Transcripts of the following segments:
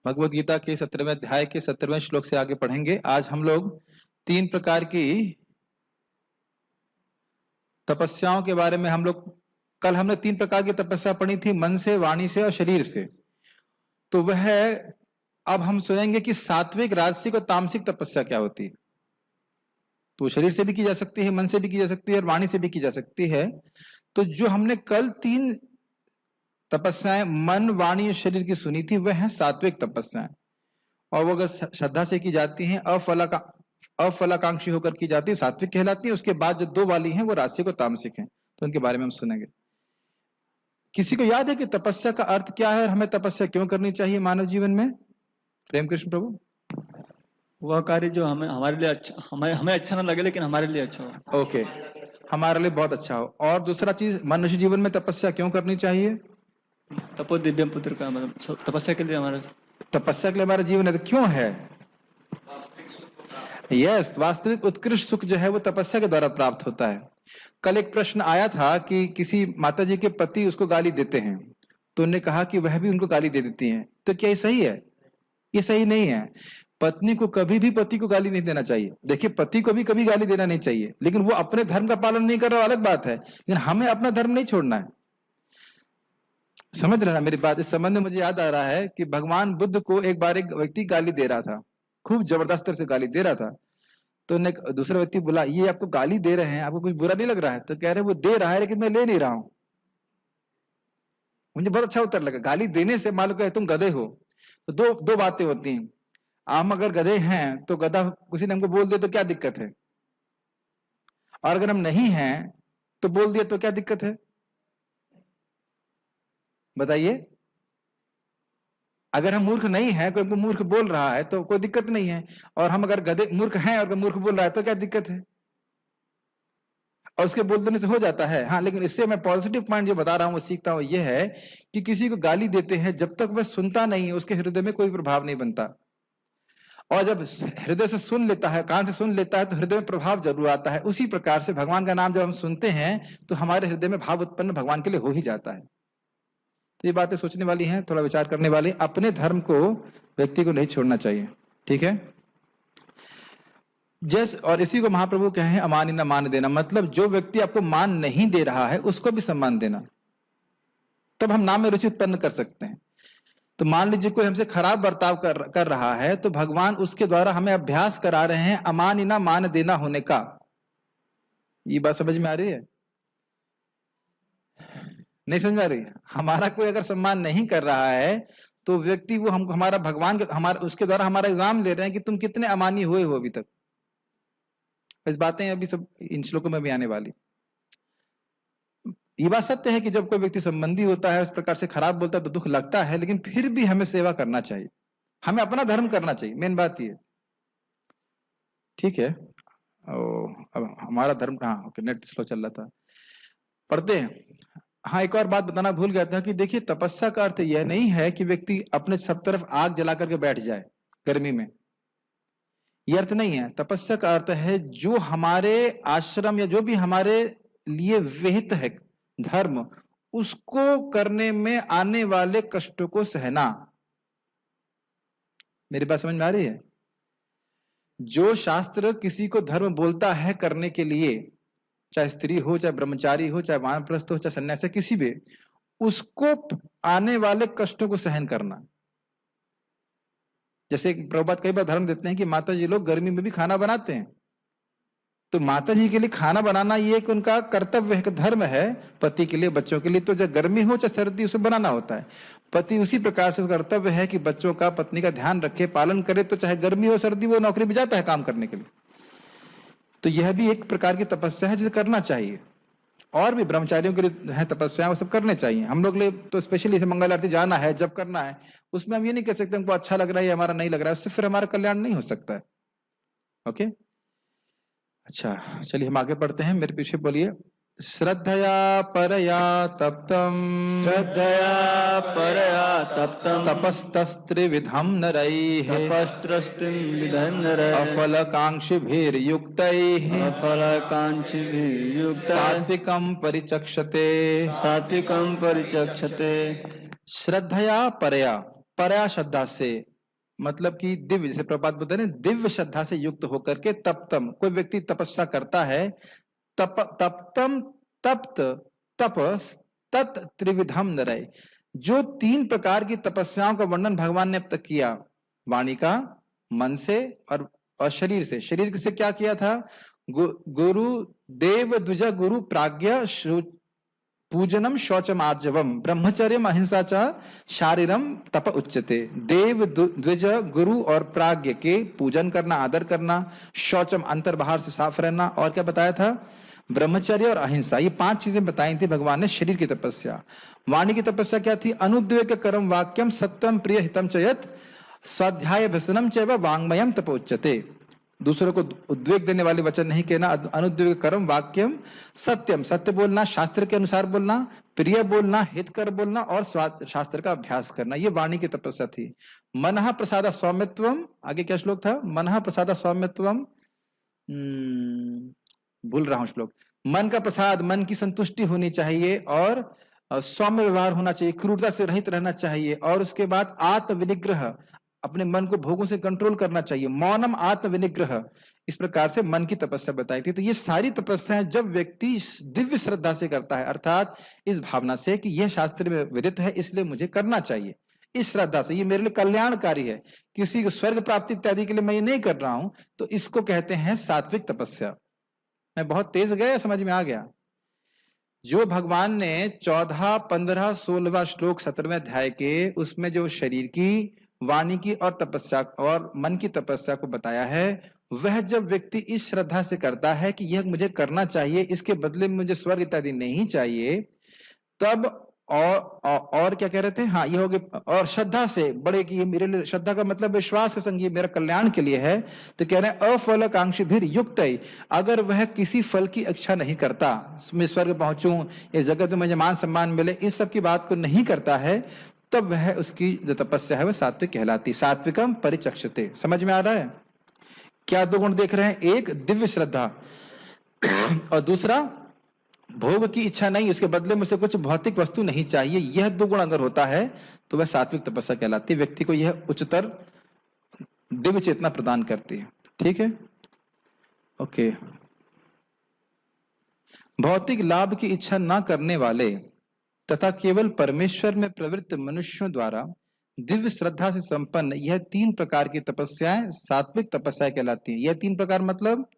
भगवद गीता के 17वें अध्याय के 17वें श्लोक से आगे पढ़ेंगे। आज हम लोग 3 प्रकार की तपस्याओं के बारे में कल हमने 3 प्रकार की तपस्या पढ़ी थी, मन से, वाणी से और शरीर से। तो वह अब हम सुनेंगे कि सात्विक, राजसिक और तामसिक तपस्या क्या होती है। तो शरीर से भी की जा सकती है, मन से भी की जा सकती है और वाणी से भी की जा सकती है। तो जो हमने कल 3 तपस्याएं मन, वाणी और शरीर की सुनी थी, वह है सात्विक तपस्याएं। और वो अगर श्रद्धा से की जाती हैं, अफलाकांक्षी होकर की जाती है, सात्विक कहलाती है। उसके बाद जो 2 वाली हैं वो राजसिक और तामसिक हैं। तो उनके बारे में हम सुनेंगे। किसी को याद है कि तपस्या का अर्थ क्या है और हमें तपस्या क्यों करनी चाहिए मानव जीवन में? प्रेम कृष्ण प्रभु। वह कार्य जो हमारे लिए अच्छा, हमें अच्छा ना लगे लेकिन हमारे लिए अच्छा हो। ओके, हमारे लिए बहुत अच्छा हो। और दूसरा चीज, मनुष्य जीवन में तपस्या क्यों करनी चाहिए? तपो दिव्य पुत्र का मतलब तपस्या के लिए तपस्या के लिए हमारा जीवन है। तो क्यों है? यस, वास्तविक उत्कृष्ट सुख जो है वो तपस्या के द्वारा प्राप्त होता है। कल एक प्रश्न आया था कि किसी माता जी के पति उसको गाली देते हैं, तो उन्होंने कहा कि वह भी उनको गाली दे देती हैं। तो क्या ये सही है? ये सही नहीं है। पत्नी को कभी भी पति को गाली नहीं देना चाहिए। देखिए, पति को भी कभी गाली देना नहीं चाहिए, लेकिन वो अपने धर्म का पालन नहीं कर रहा, अलग बात है। लेकिन हमें अपना धर्म नहीं छोड़ना है। समझ रहे ना मेरी बात? इस संबंध में मुझे याद आ रहा है कि भगवान बुद्ध को एक बार एक व्यक्ति गाली दे रहा था, खूब जबरदस्त तरह से गाली दे रहा था। तो दूसरा व्यक्ति बोला, ये आपको गाली दे रहे हैं, आपको कुछ बुरा नहीं लग रहा है? तो कह रहे वो दे रहा है लेकिन मैं ले नहीं रहा हूं। मुझे बहुत अच्छा उत्तर लगा। गाली देने से मान लो कि तुम गधे हो, तो दो बातें होती हैं। हम अगर गधे हैं तो गधा किसी ने हमको बोल दे तो क्या दिक्कत है, और अगर हम नहीं हैं तो बोल दिया तो क्या दिक्कत है? बताइए। अगर हम मूर्ख नहीं है, कोई हमको मूर्ख बोल रहा है तो कोई दिक्कत नहीं है, और हम अगर गधे मूर्ख हैं और मूर्ख बोल रहा है तो क्या दिक्कत है? और उसके बोल देने से हो जाता है। हाँ, लेकिन इससे मैं पॉजिटिव पॉइंट जो बता रहा हूँ, वो सीखता हूँ, ये है कि किसी को गाली देते हैं, जब तक वह सुनता नहीं है उसके हृदय में कोई प्रभाव नहीं बनता। और जब हृदय से सुन लेता है, कान से सुन लेता है, तो हृदय में प्रभाव जरूर आता है। उसी प्रकार से भगवान का नाम जब हम सुनते हैं तो हमारे हृदय में भाव उत्पन्न भगवान के लिए हो ही जाता है। तो ये बातें सोचने वाली हैं, थोड़ा विचार करने वाली। अपने धर्म को व्यक्ति को नहीं छोड़ना चाहिए, ठीक है? और इसी को महाप्रभु कहे हैं अमानी न मान देना। मतलब जो व्यक्ति आपको मान नहीं दे रहा है उसको भी सम्मान देना, तब हम नाम में रुचि उत्पन्न कर सकते हैं। तो मान लीजिए कोई हमसे खराब बर्ताव कर रहा है, तो भगवान उसके द्वारा हमें अभ्यास करा रहे हैं अमानी न मान देना होने का। ये बात समझ में आ रही है? नहीं समझ में आ रही? हमारा कोई अगर सम्मान नहीं कर रहा है तो व्यक्ति वो हमको, हमारा भगवान उसके द्वारा हमारा एग्जाम ले रहे हैं कि तुम कितने अमानी हुए हो अभी तक। इस बातें अभी सब इन श्लोकों में भी आने वाली। ये बात सत्य है कि जब कोई व्यक्ति संबंधी होता है, उस प्रकार से खराब बोलता है तो दुख लगता है, लेकिन फिर भी हमें सेवा करना चाहिए, हमें अपना धर्म करना चाहिए। मेन बात ये, ठीक है? अब हमारा धर्म कहाँ, ओके, नेट स्लो चल रहा था, पढ़ते हैं। हाँ, एक और बात बताना भूल गया था कि देखिए, तपस्या का अर्थ यह नहीं है कि व्यक्ति अपने सब तरफ आग जला करके बैठ जाए गर्मी में। यह अर्थ नहीं है। तपस्या का अर्थ है जो हमारे आश्रम या जो भी हमारे लिए विहित है धर्म, उसको करने में आने वाले कष्टों को सहना। मेरी बात समझ में आ रही है? जो शास्त्र किसी को धर्म बोलता है करने के लिए, चाहे स्त्री हो, चाहे ब्रह्मचारी हो, चाहे वानप्रस्थ हो, चाहे सन्यासी, किसी भी, उसको आने वाले कष्टों को सहन करना। जैसे प्रभुपाद कई बार धर्म देते हैं कि माता जी लोग गर्मी में भी खाना बनाते हैं, तो माता जी के लिए खाना बनाना ये एक उनका कर्तव्य है, धर्म है। पति के लिए, बच्चों के लिए तो चाहे गर्मी हो चाहे सर्दी, उसे बनाना होता है। पति उसी प्रकार से कर्तव्य है कि बच्चों का, पत्नी का ध्यान रखे, पालन करे, तो चाहे गर्मी हो सर्दी, वो नौकरी भी जाता है काम करने के लिए। तो यह भी एक प्रकार की तपस्या है जिसे करना चाहिए। और भी ब्रह्मचारियों के लिए है तपस्या, वो सब करने चाहिए। हम लोग लिए तो स्पेशली इसे मंगल आरती जाना है, जब करना है, उसमें हम ये नहीं कह सकते हमको अच्छा लग रहा है या हमारा नहीं लग रहा है, उससे फिर हमारा कल्याण नहीं हो सकता है। ओके, अच्छा, चलिए हम आगे बढ़ते हैं, मेरे पीछे बोलिए। श्रद्धया परया तप्तम, श्रद्धया परया तप्तम, तपस्तस्त्रिविधम नरैः, तपस्त्रिविधम नरैः, अफलकांक्षिभिर्युक्तैः, अफलकांक्षिभिर्युक्तैः, सात्विकं परिचक्षते, सात्विकं परिचक्षते। श्रद्धया परया। परया श्रद्धा से, मतलब कि दिव्य, जैसे प्रभुपाद बोलते हैं ना, दिव्य श्रद्धा से युक्त होकर के तप्तम, कोई व्यक्ति तपस्या करता है, तप्तम तप्त तपस तत् त्रिविधम नरय, जो 3 प्रकार की तपस्याओं का वर्णन भगवान ने अब तक किया, वाणी का, मन से और शरीर से। शरीर से क्या किया था? गुरु देव द्विज गुरु प्राज्ञ पूजनम शौचम आर्जवम ब्रह्मचर्यम अहिंसा च शारीरम तप उच्यते। देव द्विज गुरु और प्राज्ञ के पूजन करना, आदर करना, शौचम अंतर बाहर से साफ रहना, और क्या बताया था? ब्रह्मचर्य और अहिंसा, ये 5 चीजें बताई थी भगवान ने शरीर की तपस्या। वाणी की तपस्या क्या थी? अनुद्वेग कर्म वाक्यम सत्यम प्रिय हितम चयत स्वाध्याय व्यसनम चैव वांग्मयम तप उच्यते। दूसरों को उद्वेग देने वाले वचन नहीं कहना, अनुद्वेग कर्म वाक्यम सत्यम, सत्य बोलना, शास्त्र के अनुसार बोलना, प्रिय बोलना, हितकर बोलना, और शास्त्र का अभ्यास करना, ये वाणी की तपस्या थी। मनः प्रसाद सौम्यत्वम, आगे क्या श्लोक था? मनः प्रसाद सौम्यत्वम, भूल रहा हूं श्लोक। मन का प्रसाद, मन की संतुष्टि होनी चाहिए, और सौम्य व्यवहार होना चाहिए, क्रूरता से रहित रहना चाहिए, और उसके बाद आत्म विनिग्रह, अपने मन को भोगों से कंट्रोल करना चाहिए, मौनम आत्म विनिग्रह, इस प्रकार से मन की तपस्या बताई थी। तो ये सारी तपस्याएं जब व्यक्ति दिव्य श्रद्धा से करता है, अर्थात इस भावना से कि यह शास्त्र में विदित है इसलिए मुझे करना चाहिए, इस श्रद्धा से, ये मेरे लिए कल्याणकारी है, किसी को स्वर्ग प्राप्ति इत्यादि के लिए मैं ये नहीं कर रहा हूं, तो इसको कहते हैं सात्विक तपस्या। मैं बहुत तेज गया, समझ में आ गया? जो भगवान ने 14, 15, 16वां श्लोक 17वें अध्याय के, उसमें जो शरीर की, वाणी की और तपस्या और मन की तपस्या को बताया है, वह जब व्यक्ति इस श्रद्धा से करता है कि यह मुझे करना चाहिए, इसके बदले में मुझे स्वर्ग इत्यादि नहीं चाहिए, तब और क्या कह रहे थे? हाँ, ये हो गया, और श्रद्धा से बड़े कि ये मेरे लिए, श्रद्धा का मतलब विश्वास के संग ये मेरा कल्याण के लिए है, तो कह रहे हैं अफल आकांक्षी भी युक्त है। अगर वह किसी फल की इच्छा नहीं करता, मैं स्वर्ग पहुंचूं, इस जगत में मुझे मान सम्मान मिले, इस सब की बात को नहीं करता है, तब वह, उसकी जो तपस्या है वह सात्विक कहलाती। सात्विकम परिचक्षते। समझ में आ रहा है? क्या 2 गुण देख रहे हैं? एक दिव्य श्रद्धा, और दूसरा भोग की इच्छा नहीं, उसके बदले में उसे कुछ भौतिक वस्तु नहीं चाहिए। यह 2 गुण अगर होता है तो वह सात्विक तपस्या कहलाती है, व्यक्ति को यह उच्चतर दिव्य चेतना प्रदान करती है। ठीक है, ओके। भौतिक लाभ की इच्छा न करने वाले तथा केवल परमेश्वर में प्रवृत्त मनुष्यों द्वारा दिव्य श्रद्धा से संपन्न यह 3 प्रकार की तपस्याएं सात्विक तपस्या कहलाती हैं। यह 3 प्रकार मतलब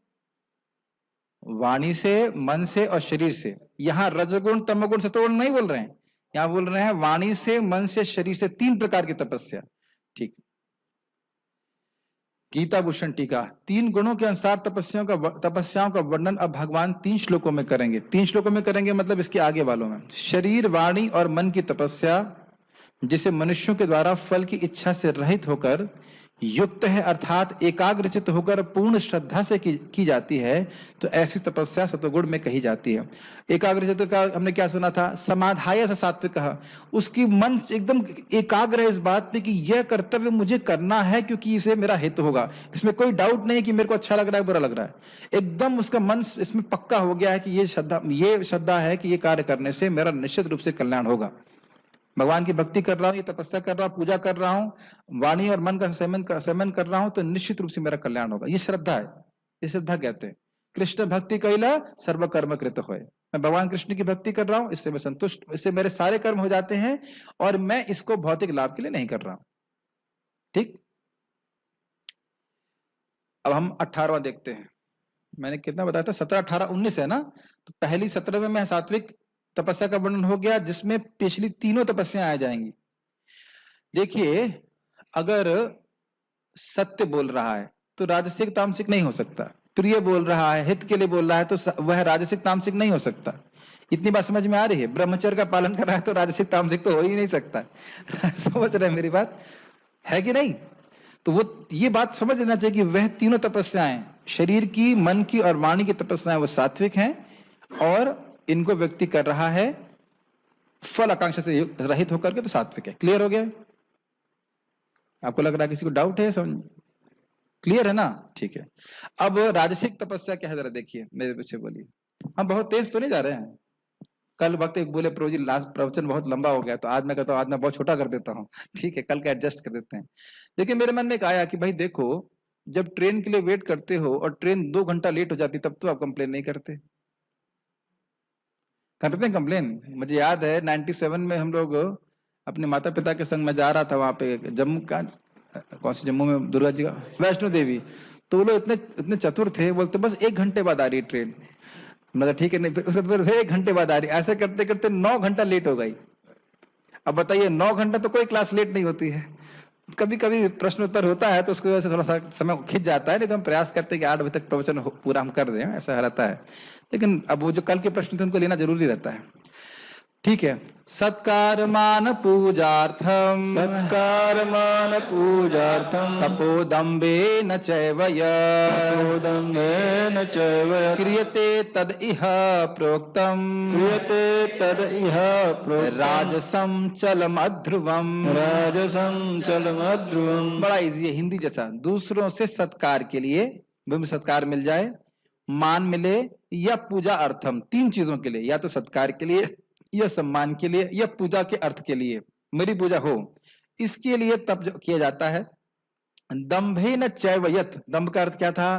वाणी से, मन से और शरीर से। यहां रजगुण, तमगुण, सतोगुण नहीं बोल रहे हैं, यहां बोल रहे हैं वाणी से, मन से, शरीर से, 3 प्रकार की तपस्या। ठीक। गीता भूषण टीका, 3 गुणों के अनुसार तपस्याओं का वर्णन अब भगवान 3 श्लोकों में करेंगे। 3 श्लोकों में करेंगे मतलब इसके आगे वालों में। शरीर, वाणी और मन की तपस्या जिसे मनुष्यों के द्वारा फल की इच्छा से रहित होकर युक्त है, अर्थात एकाग्रचित होकर पूर्ण श्रद्धा से की जाती है, तो ऐसी तपस्या सतोगुण में कही जाती है। एकाग्रचित का हमने क्या सुना था? समाधाय से सात्विक कहा, उसकी मन एकदम एकाग्र है इस बात पे कि यह कर्तव्य मुझे करना है क्योंकि इसे मेरा हित होगा, इसमें कोई डाउट नहीं कि मेरे को अच्छा लग रहा है बुरा लग रहा है, एकदम उसका मन इसमें पक्का हो गया है कि ये श्रद्धा है कि ये कार्य करने से मेरा निश्चित रूप से कल्याण होगा। भगवान की भक्ति कर रहा हूं, ये तपस्या कर रहा हूं, पूजा कर रहा हूं, वाणी और मन का संयमन कर रहा हूं, तो निश्चित रूप से मेरा कल्याण होगा। ये श्रद्धा है, ये श्रद्धा कहते हैं। कृष्ण भक्ति कैला सर्व कर्म कृत होय। मैं भगवान कृष्ण की भक्ति कर रहा हूं, इससे मैं संतुष्ट, इससे मेरे सारे कर्म हो जाते हैं, और मैं इसको भौतिक लाभ के लिए नहीं कर रहा हूं। ठीक। अब हम 18वां देखते हैं। मैंने कितना बताया था? 17, 18, 19 है ना? तो पहली 17वें में सात्विक तपस्या का वर्णन हो गया, जिसमें पिछली तीनों तपस्याएं आ जाएंगी। देखिए, अगर सत्य बोल रहा है तो राजसिक तामसिक नहीं हो सकता, प्रिय बोल रहा है, हित के लिए बोल रहा है, तो वह राजसिक तामसिक नहीं हो सकता। इतनी बात समझ में आ रही है? ब्रह्मचर्य का पालन कर रहा है तो राजसिक तामसिक तो हो ही नहीं सकता। समझ रहे हैं मेरी बात, है कि नहीं? तो वो ये बात समझ लेना चाहिए कि वह तीनों तपस्याएं, शरीर की, मन की और वाणी की तपस्याएं, वो सात्विक हैं, और इनको व्यक्ति कर रहा है फल आकांक्षा से रहित होकर के, तो सात्विक है। क्लियर हो गया? आपको लग रहा है किसी को डाउट है? समझ क्लियर है ना? ठीक है। अब राजसिक तपस्या क्या है, जरा देखिए, मेरे पीछे बोलिए। हम बहुत तेज तो नहीं जा रहे हैं, कल वक्त एक बोले प्रभु जी लास्ट प्रवचन बहुत लंबा हो गया, तो आज मैं कहता हूँ आज मैं बहुत छोटा कर देता हूँ। ठीक है, कल का एडजस्ट कर देते हैं। लेकिन मेरे मन में एक आया कि भाई देखो, जब ट्रेन के लिए वेट करते हो और ट्रेन 2 घंटा लेट हो जाती, तब तो आप कंप्लेन नहीं करते। करते हैं कंप्लेन? मुझे याद है 97 में हम लोग अपने माता पिता के संग में जा रहा था वहां पे जम्मू का, कौन सी जम्मू में, दुर्गा जी का, वैष्णो देवी। तो वो लोग इतने इतने चतुर थे, बोलते बस 1 घंटे बाद आ रही ट्रेन। मतलब ठीक है, नहीं फिर 1 घंटे बाद आ रही। ऐसे करते करते 9 घंटा लेट हो गई। अब बताइए 9 घंटा तो कोई क्लास लेट नहीं होती है। कभी कभी प्रश्न उत्तर होता है तो उसकी वजह से थोड़ा सा समय खिंच जाता है, नहीं तो हम प्रयास करते हैं कि 8 बजे तक प्रवचन पूरा हम कर दें, ऐसा रहता है। लेकिन अब वो जो कल के प्रश्न थे उनको लेना जरूरी रहता है। ठीक है, सत्कार मान पूजार्थम, सत्कार मान पूजार्थम तपोदम्बे न चैव तपोदम्भेन चैव क्रियते तद इह प्रोक्तम क्रियते तद इह प्रोक्तम राजसम चलमध्रुवम। राजसं चलमध्रुवम्। बड़ा इजी है, हिंदी जैसा। दूसरों से सत्कार के लिए, भूमि सत्कार मिल जाए, मान मिले, या पूजा अर्थम, 3 चीजों के लिए, या तो सत्कार के लिए, या सम्मान के लिए, या पूजा के अर्थ के लिए, मेरी पूजा हो, इसके लिए तब किया जाता है। दंभे न चैवयत, दंभ का अर्थ क्या था?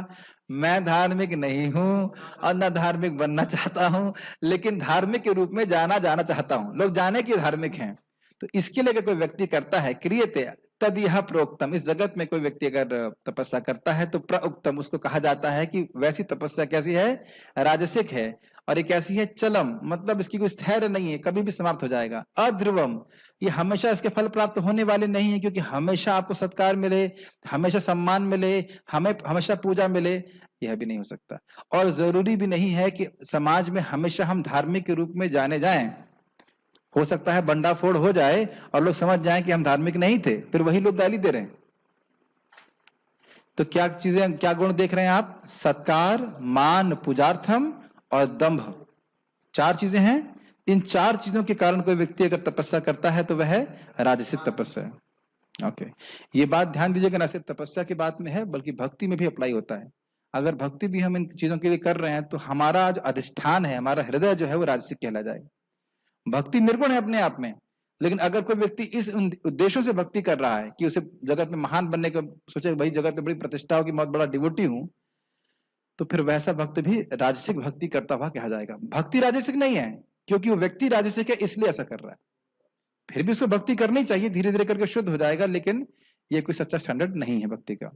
मैं धार्मिक नहीं हूं और न धार्मिक बनना चाहता हूं, लेकिन धार्मिक के रूप में जाना चाहता हूं, लोग जाने कि धार्मिक हैं। तो इसके लिए अगर कोई व्यक्ति करता है, क्रियते तद यह प्रोक्तम, इस जगत में कोई व्यक्ति अगर तपस्या करता है तो प्रउक्तम, उसको कहा जाता है कि वैसी तपस्या कैसी है? राजसिक है। और ये कैसी है? चलम, मतलब इसकी कोई स्थैर्य नहीं है, कभी भी समाप्त हो जाएगा। अध्रुवम, ये हमेशा इसके फल प्राप्त होने वाले नहीं है, क्योंकि हमेशा आपको सत्कार मिले, हमेशा सम्मान मिले, हमें हमेशा पूजा मिले, यह भी नहीं हो सकता। और जरूरी भी नहीं है कि समाज में हमेशा हम धार्मिक के रूप में जाने जाएं। हो सकता है बंडाफोड़ हो जाए और लोग समझ जाएं कि हम धार्मिक नहीं थे, फिर वही लोग गाली दे रहे हैं। तो क्या चीजें, क्या गुण देख रहे हैं आप? सत्कार, मान, पूजार्थम और दंभ, 4 चीजें हैं। इन 4 चीजों के कारण कोई व्यक्ति अगर तपस्या करता है तो वह राजसिक तपस्या है। ओके, ये बात ध्यान दीजिएगा, ना सिर्फ तपस्या की बात में है बल्कि भक्ति में भी अप्लाई होता है। अगर भक्ति भी हम इन चीजों के लिए कर रहे हैं तो हमारा जो अधिष्ठान है, हमारा हृदय जो है वो राजसिक कहला जाएगा। भक्ति निर्गुण है अपने आप में, लेकिन अगर कोई व्यक्ति इस उद्देश्यों से भक्ति कर रहा है कि उसे जगत में महान बनने का सोचे, भाई जगत में बड़ी प्रतिष्ठा होगी, बहुत बड़ा डिवोटी हूं, तो फिर वैसा भक्त भी राजसिक भक्ति करता हुआ कहा जाएगा। भक्ति राजसिक नहीं है, क्योंकि वो व्यक्ति राजसिक है इसलिए ऐसा कर रहा है। फिर भी उसको भक्ति करनी चाहिए, धीरे धीरे करके शुद्ध हो जाएगा, लेकिन ये कोई सच्चा स्टैंडर्ड नहीं है भक्ति का।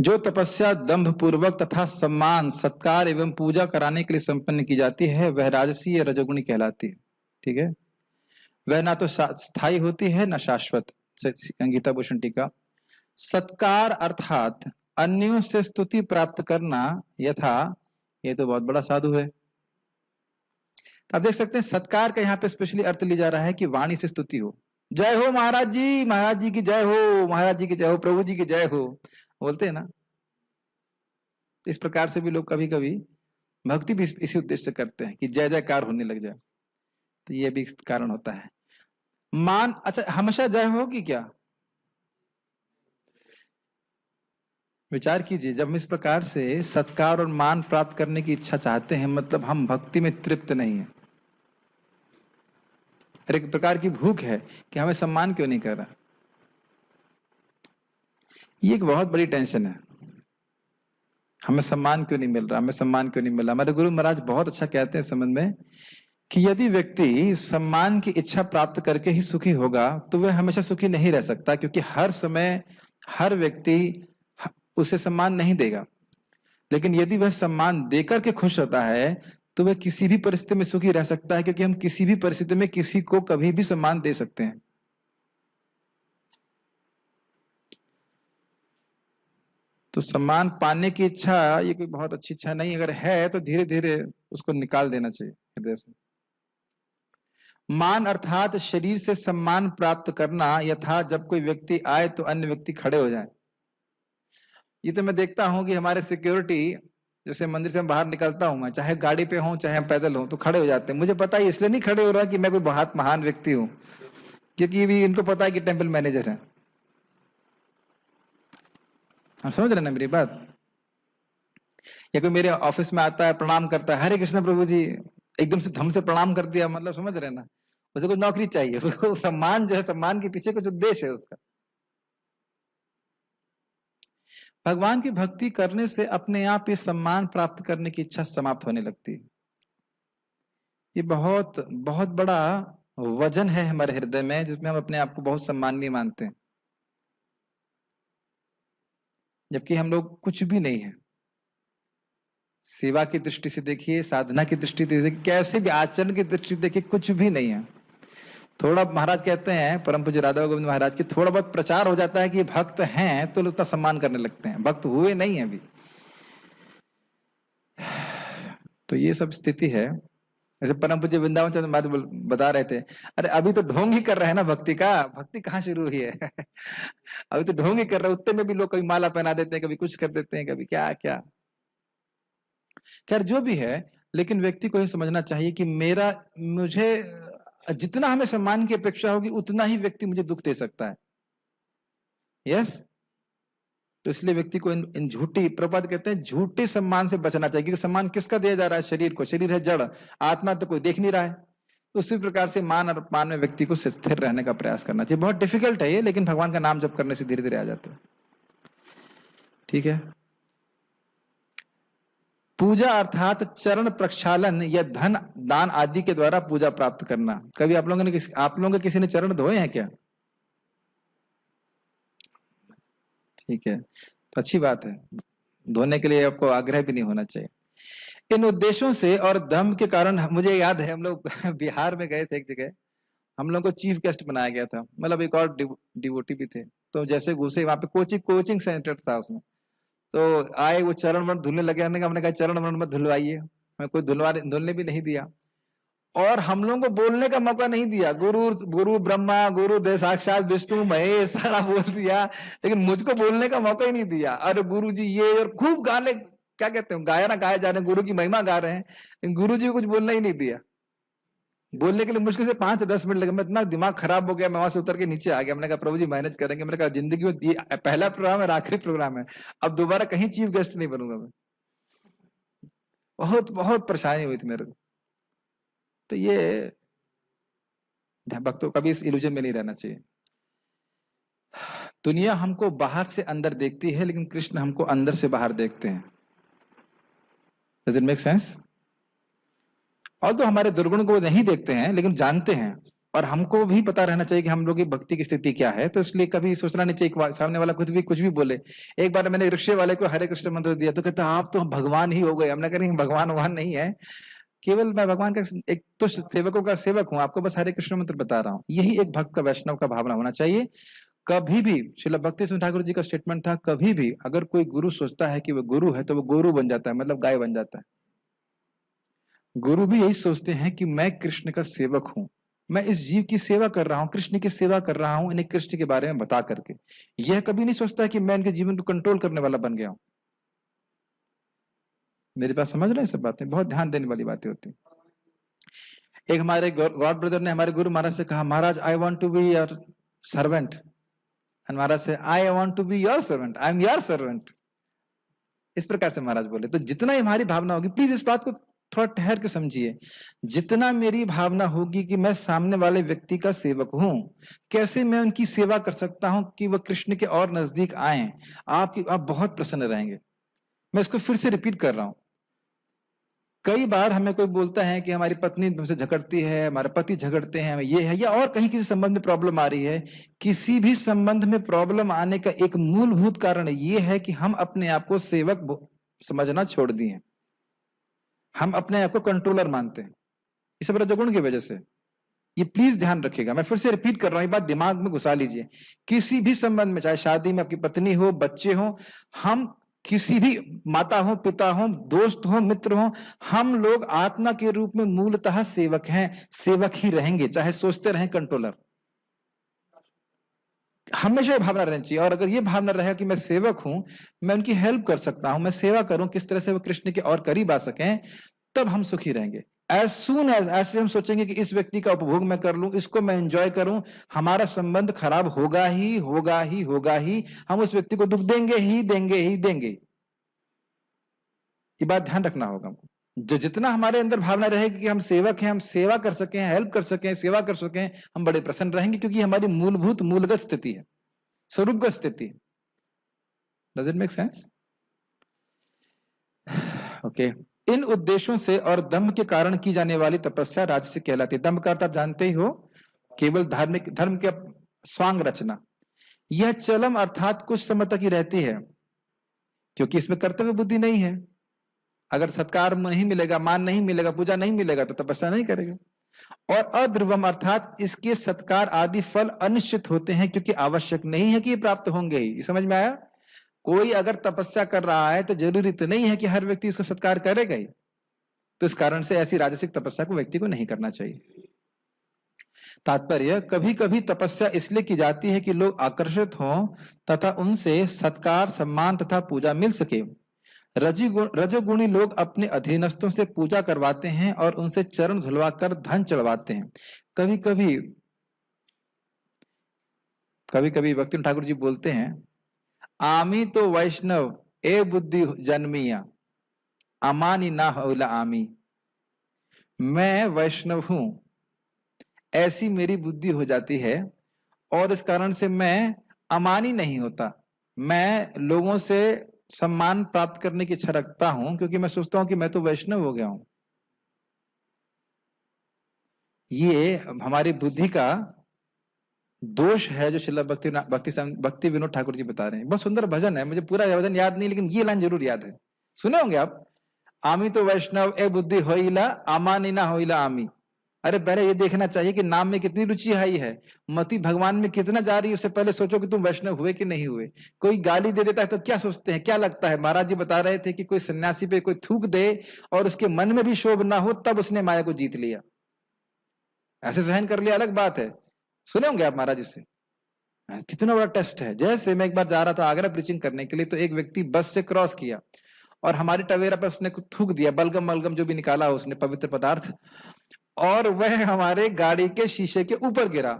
जो तपस्या दंभ पूर्वक तथा सम्मान, सत्कार एवं पूजा कराने के लिए संपन्न की जाती है वह राजसी या रजोगुणी कहलाती है। ठीक है, वह ना तो स्थायी होती है ना शाश्वत। गीता भूषण टीका। सत्कार अर्थात अन्यों से स्तुति प्राप्त करना, यथा, ये तो बहुत बड़ा साधु है। आप देख सकते हैं सत्कार का यहाँ पे स्पेशली अर्थ लिया जा रहा है कि वाणी से स्तुति हो। जय हो महाराज जी, महाराज जी की जय हो, महाराज जी की जय हो, प्रभु जी की जय हो, बोलते हैं ना। इस प्रकार से भी लोग कभी कभी भक्ति भी इसी उद्देश्य से करते हैं कि जय जयकार होने लग जाए, तो ये भी कारण होता है। मान, अच्छा हमेशा जय होगी क्या? विचार कीजिए, जब हम इस प्रकार से सत्कार और मान प्राप्त करने की इच्छा चाहते हैं, मतलब हम भक्ति में तृप्त नहीं है। एक प्रकार की भूख है कि हमें सम्मान क्यों नहीं कर रहा। ये एक बहुत बड़ी टेंशन है, हमें सम्मान क्यों नहीं मिल रहा, हमें सम्मान क्यों नहीं मिल रहा। हमारे गुरु महाराज बहुत अच्छा कहते हैं संबंध में कि यदि व्यक्ति सम्मान की इच्छा प्राप्त करके ही सुखी होगा तो वह हमेशा सुखी नहीं रह सकता, क्योंकि हर समय हर व्यक्ति उसे सम्मान नहीं देगा। लेकिन यदि वह सम्मान देकर के खुश होता है तो वह किसी भी परिस्थिति में सुखी रह सकता है, क्योंकि हम किसी भी परिस्थिति में किसी को कभी भी सम्मान दे सकते हैं। तो सम्मान पाने की इच्छा ये कोई बहुत अच्छी इच्छा नहीं, अगर है तो धीरे धीरे उसको निकाल देना चाहिए हृदय से। मान अर्थात शरीर से सम्मान प्राप्त करना, यथा जब कोई व्यक्ति आए तो अन्य व्यक्ति खड़े हो जाए। ये तो मैं देखता हूं कि हमारे सिक्योरिटी, जैसे मंदिर से मैं बाहर निकलता हूं, मैं चाहे गाड़ी पे हूं चाहे पैदल हूं, तो खड़े हो जाते हैं। मुझे पता है इसलिए नहीं खड़े हो रहा कि मैं कोई बहुत महान व्यक्ति हूं, क्योंकि भी इनको पता है कि टेंपल मैनेजर है। आप समझ रहे ना मेरी बात? या कोई मेरे ऑफिस में आता है, प्रणाम करता है, हरे कृष्ण प्रभु जी, एकदम से धम से प्रणाम कर दिया, मतलब समझ रहे ना, उसे कुछ नौकरी चाहिए, उसको सम्मान जो है, सम्मान के पीछे कुछ उद्देश्य है उसका। भगवान की भक्ति करने से अपने आप ये सम्मान प्राप्त करने की इच्छा समाप्त होने लगती है। ये बहुत बहुत बड़ा वजन है हमारे हृदय में, जिसमें हम अपने आप को बहुत सम्माननीय मानते हैं, जबकि हम लोग कुछ भी नहीं है। सेवा की दृष्टि से देखिए, साधना की दृष्टि से देखिए, कैसे भी आचरण की दृष्टि से देखिए, कुछ भी नहीं है। थोड़ा महाराज कहते हैं, परम पूज्य राधा गोविंद महाराज की, थोड़ा बहुत प्रचार हो जाता है कि भक्त हैं तो लोग उसका सम्मान करने लगते हैं, भक्त हुए नहीं है अभी। तो ये सब स्थिति है। जैसे परम पूज्य वृंदावन चंद्र महाराज बता रहे थे, अरे अभी तो ढोंग ही कर रहे हैं ना भक्ति का, भक्ति कहाँ शुरू हुई है। अभी तो ढोंग ही कर रहे हैं, उतने में भी लोग कभी माला पहना देते हैं, कभी कुछ कर देते हैं, कभी क्या क्या। खैर जो भी है, लेकिन व्यक्ति को यह समझना चाहिए कि मुझे जितना हमें सम्मान की अपेक्षा होगी, उतना ही व्यक्ति मुझे दुख दे सकता है। यस। तो इसलिए व्यक्ति को इन झूठी, प्रपात कहते हैं, झूठे सम्मान से बचना चाहिए, क्योंकि सम्मान किसका दिया जा रहा है? शरीर को। शरीर है जड़, आत्मा तो कोई देख नहीं रहा है। तो उसी प्रकार से मान और अपमान में व्यक्ति को स्थिर रहने का प्रयास करना चाहिए। बहुत डिफिकल्ट है ये, लेकिन भगवान का नाम जप करने से धीरे धीरे आ जाता है। ठीक है। पूजा अर्थात चरण प्रक्षालन या धन दान आदि के द्वारा पूजा प्राप्त करना। कभी आप लोगों के किसी ने चरण धोए हैं क्या? ठीक है, तो अच्छी बात है। धोने के लिए आपको आग्रह भी नहीं होना चाहिए। इन उद्देश्यों से और धर्म के कारण, मुझे याद है हम लोग बिहार में गए थे एक जगह, हम लोग को चीफ गेस्ट बनाया गया था, मतलब एक और डिवोटी भी थे। तो जैसे घुसे वहां पे, कोचिंग सेंटर था उसमें, तो आए वो चरण वरण धुलने लगे। हमने कहा चरण वरण मत धुलवाइए, हमें कोई धुलने भी नहीं दिया, और हम लोगों को बोलने का मौका नहीं दिया। गुरु ब्रह्मा, गुरु दे साक्षात विष्णु महेश, सारा बोल दिया, लेकिन मुझको बोलने का मौका ही नहीं दिया। अरे गुरु जी ये, और खूब गाने, क्या कहते हैं, गाया ना गाया जा रहे हैं, गुरु की महिमा गा रहे हैं, गुरु जी को कुछ बोलना ही नहीं दिया। बोलने के लिए मुश्किल से 5 से 10 मिनट लगे। मैं इतना दिमाग खराब हो गया, मैं वहां से उतर के नीचे आ गया। मैंने कहा प्रभु जी मैनेज करेंगे। मैंने कहा जिंदगी में ये पहला प्रोग्राम है, आखिरी प्रोग्राम है, अब दोबारा कहीं चीफ गेस्ट नहीं बनूंगा मैं। बहुत बहुत परेशानी हुई थी मेरे को। तो ये भक्तों कभी इस इल्यूजन में नहीं रहना चाहिए। दुनिया हमको बाहर से अंदर देखती है, लेकिन कृष्ण हमको अंदर से बाहर देखते हैं। Does it make sense? और तो हमारे दुर्गुण को नहीं देखते हैं, लेकिन जानते हैं, और हमको भी पता रहना चाहिए कि हम लोग की भक्ति की स्थिति क्या है। तो इसलिए कभी सोचना नहीं चाहिए कि सामने वाला कुछ भी बोले। एक बार मैंने रिक्शे वाले को हरे कृष्ण मंत्र दिया, तो कहता आप तो भगवान ही हो गए। हमने कहा नहीं, भगवान नहीं है, केवल मैं भगवान का एक तो सेवकों का सेवक हूं, आपको बस हरे कृष्ण मंत्र बता रहा हूं। यही एक भक्त का, वैष्णव का भावना होना चाहिए। कभी भी श्रील भक्ति सिंह ठाकुर जी का स्टेटमेंट था, कभी भी अगर कोई गुरु सोचता है कि वो गुरु है, तो वो गुरु बन जाता है, मतलब गाय बन जाता है। गुरु भी यही सोचते हैं कि मैं कृष्ण का सेवक हूं, मैं इस जीव की सेवा कर रहा हूं, कृष्ण की सेवा कर रहा हूं, इन्हें कृष्ण के बारे में बता करके। यह कभी नहीं सोचता कि मैं इनके जीवन को कंट्रोल करने वाला बन गया हूं। मेरी बात समझ रहे हैं? सब बातें बहुत ध्यान देने वाली बातें होती हैं। एक हमारे गॉड ब्रदर ने हमारे गुरु महाराज से कहा, महाराज I want to be your servant. And महाराज से, I want to be your servant, I am your servant. इस प्रकार से महाराज बोले। तो जितना हमारी भावना होगी, प्लीज इस बात को थोड़ा ठहर के समझिए, जितना मेरी भावना होगी कि मैं सामने वाले व्यक्ति का सेवक हूं, कैसे मैं उनकी सेवा कर सकता हूं कि वह कृष्ण के और नजदीक आए, आप बहुत प्रसन्न रहेंगे। मैं इसको फिर से रिपीट कर रहा हूं। कई बार हमें कोई बोलता है कि हमारी पत्नी हमसे झगड़ती है, हमारे पति झगड़ते हैं, ये है, या और कहीं किसी संबंध में प्रॉब्लम आ रही है। किसी भी संबंध में प्रॉब्लम आने का एक मूलभूत कारण ये है कि हम अपने आप को सेवक समझना छोड़ दिए, हम अपने आप को कंट्रोलर मानते हैं। इस सब रजोगुण की वजह से। ये प्लीज ध्यान रखिएगा, मैं फिर से रिपीट कर रहा हूं, ये बात दिमाग में घुसा लीजिए। किसी भी संबंध में, चाहे शादी में आपकी पत्नी हो, बच्चे हो, हम किसी भी, माता हो, पिता हो, दोस्त हो, मित्र हो, हम लोग आत्मा के रूप में मूलतः सेवक हैं, सेवक ही रहेंगे, चाहे सोचते रहें कंट्रोलर। हमेशा भावना रहनी चाहिए। और अगर ये भावना रहे कि मैं सेवक हूं, मैं उनकी हेल्प कर सकता हूं, मैं सेवा करूं, किस तरह से वो कृष्ण के और करीब आ सकें, तब हम सुखी रहेंगे। एज सून एज ऐसे हम सोचेंगे कि इस व्यक्ति का उपभोग मैं कर लूं, इसको मैं एंजॉय करूं, हमारा संबंध खराब होगा ही होगा ही होगा ही। हम उस व्यक्ति को दुख देंगे ही देंगे ही देंगे। ये बात ध्यान रखना होगा हमको। जो जितना हमारे अंदर भावना रहेगी कि हम सेवक हैं, हम सेवा कर सकें, हेल्प कर सकें, सेवा कर सकें, हम बड़े प्रसन्न रहेंगे, क्योंकि हमारी मूलभूत मूलगत स्थिति है, स्वरूपगत स्थिति है। Does it make sense? Okay. इन उद्देश्यों से और दम्भ के कारण की जाने वाली तपस्या राजसिक कहलाती है। दम्भ का अर्थ आप जानते ही हो, केवल धार्मिक धर्म के स्वांग रचना। यह चलम अर्थात कुछ समय तक ही रहती है, क्योंकि इसमें कर्तव्य बुद्धि नहीं है। अगर सत्कार नहीं मिलेगा, मान नहीं मिलेगा, पूजा नहीं मिलेगा तो तपस्या नहीं करेगा। और अध्रुवम अर्थात इसके सत्कार आदि फल अनिश्चित होते हैं, क्योंकि आवश्यक नहीं है कि ये प्राप्त होंगे ही। समझ में आया? कोई अगर तपस्या कर रहा है तो जरूरी तो नहीं है कि हर व्यक्ति इसको सत्कार करेगा ही। तो इस कारण से ऐसी राजसिक तपस्या को व्यक्ति को नहीं करना चाहिए। तात्पर्य, कभी कभी तपस्या इसलिए की जाती है कि लोग आकर्षित हों तथा उनसे सत्कार, सम्मान तथा पूजा मिल सके। रजोगुणी लोग अपने अधीनस्थों से पूजा करवाते हैं और उनसे चरण धुलवाकर धन चढ़वाते हैं। कभी कभी भक्ति ठाकुर जी बोलते हैं, आमी तो वैष्णव ए बुद्धि जन्मिया, अमानी ना होला आमी। मैं वैष्णव हूं, ऐसी मेरी बुद्धि हो जाती है और इस कारण से मैं अमानी नहीं होता। मैं लोगों से सम्मान प्राप्त करने की इच्छा रखता हूं, क्योंकि मैं सोचता हूं कि मैं तो वैष्णव हो गया हूं। ये हमारी बुद्धि का दोष है जो श्रील भक्ति विनोद ठाकुर जी बता रहे हैं। बहुत सुंदर भजन है, मुझे पूरा भजन याद नहीं, लेकिन ये लाइन जरूर याद है, सुने होंगे आप। आमी तो वैष्णव ए बुद्धि होइला, आमानी ना होइला आमी। अरे पहले ये देखना चाहिए कि नाम में कितनी रुचि आई है, मति भगवान में कितना जा रही है, उससे पहले सोचो कि तुम वैष्णव हुए कि नहीं हुए। कोई गाली दे देता है तो क्या सोचते हैं, क्या लगता है? महाराज जी बता रहे थे कि कोई सन्यासी पे कोई थूक दे और उसके मन में भी शोभ ना हो, तब उसने माया को जीत लिया। ऐसे सहन कर लिया अलग बात है, सुने होंगे आप महाराज जी से। कितना बड़ा टेस्ट है। जैसे मैं एक बार जा रहा था आगरा प्रीचिंग करने के लिए, तो एक व्यक्ति बस से क्रॉस किया और हमारी टवेरा पे उसने कुछ थूक दिया, बलगम मलगम जो भी निकाला उसने, पवित्र पदार्थ, और वह हमारे गाड़ी के शीशे के ऊपर गिरा।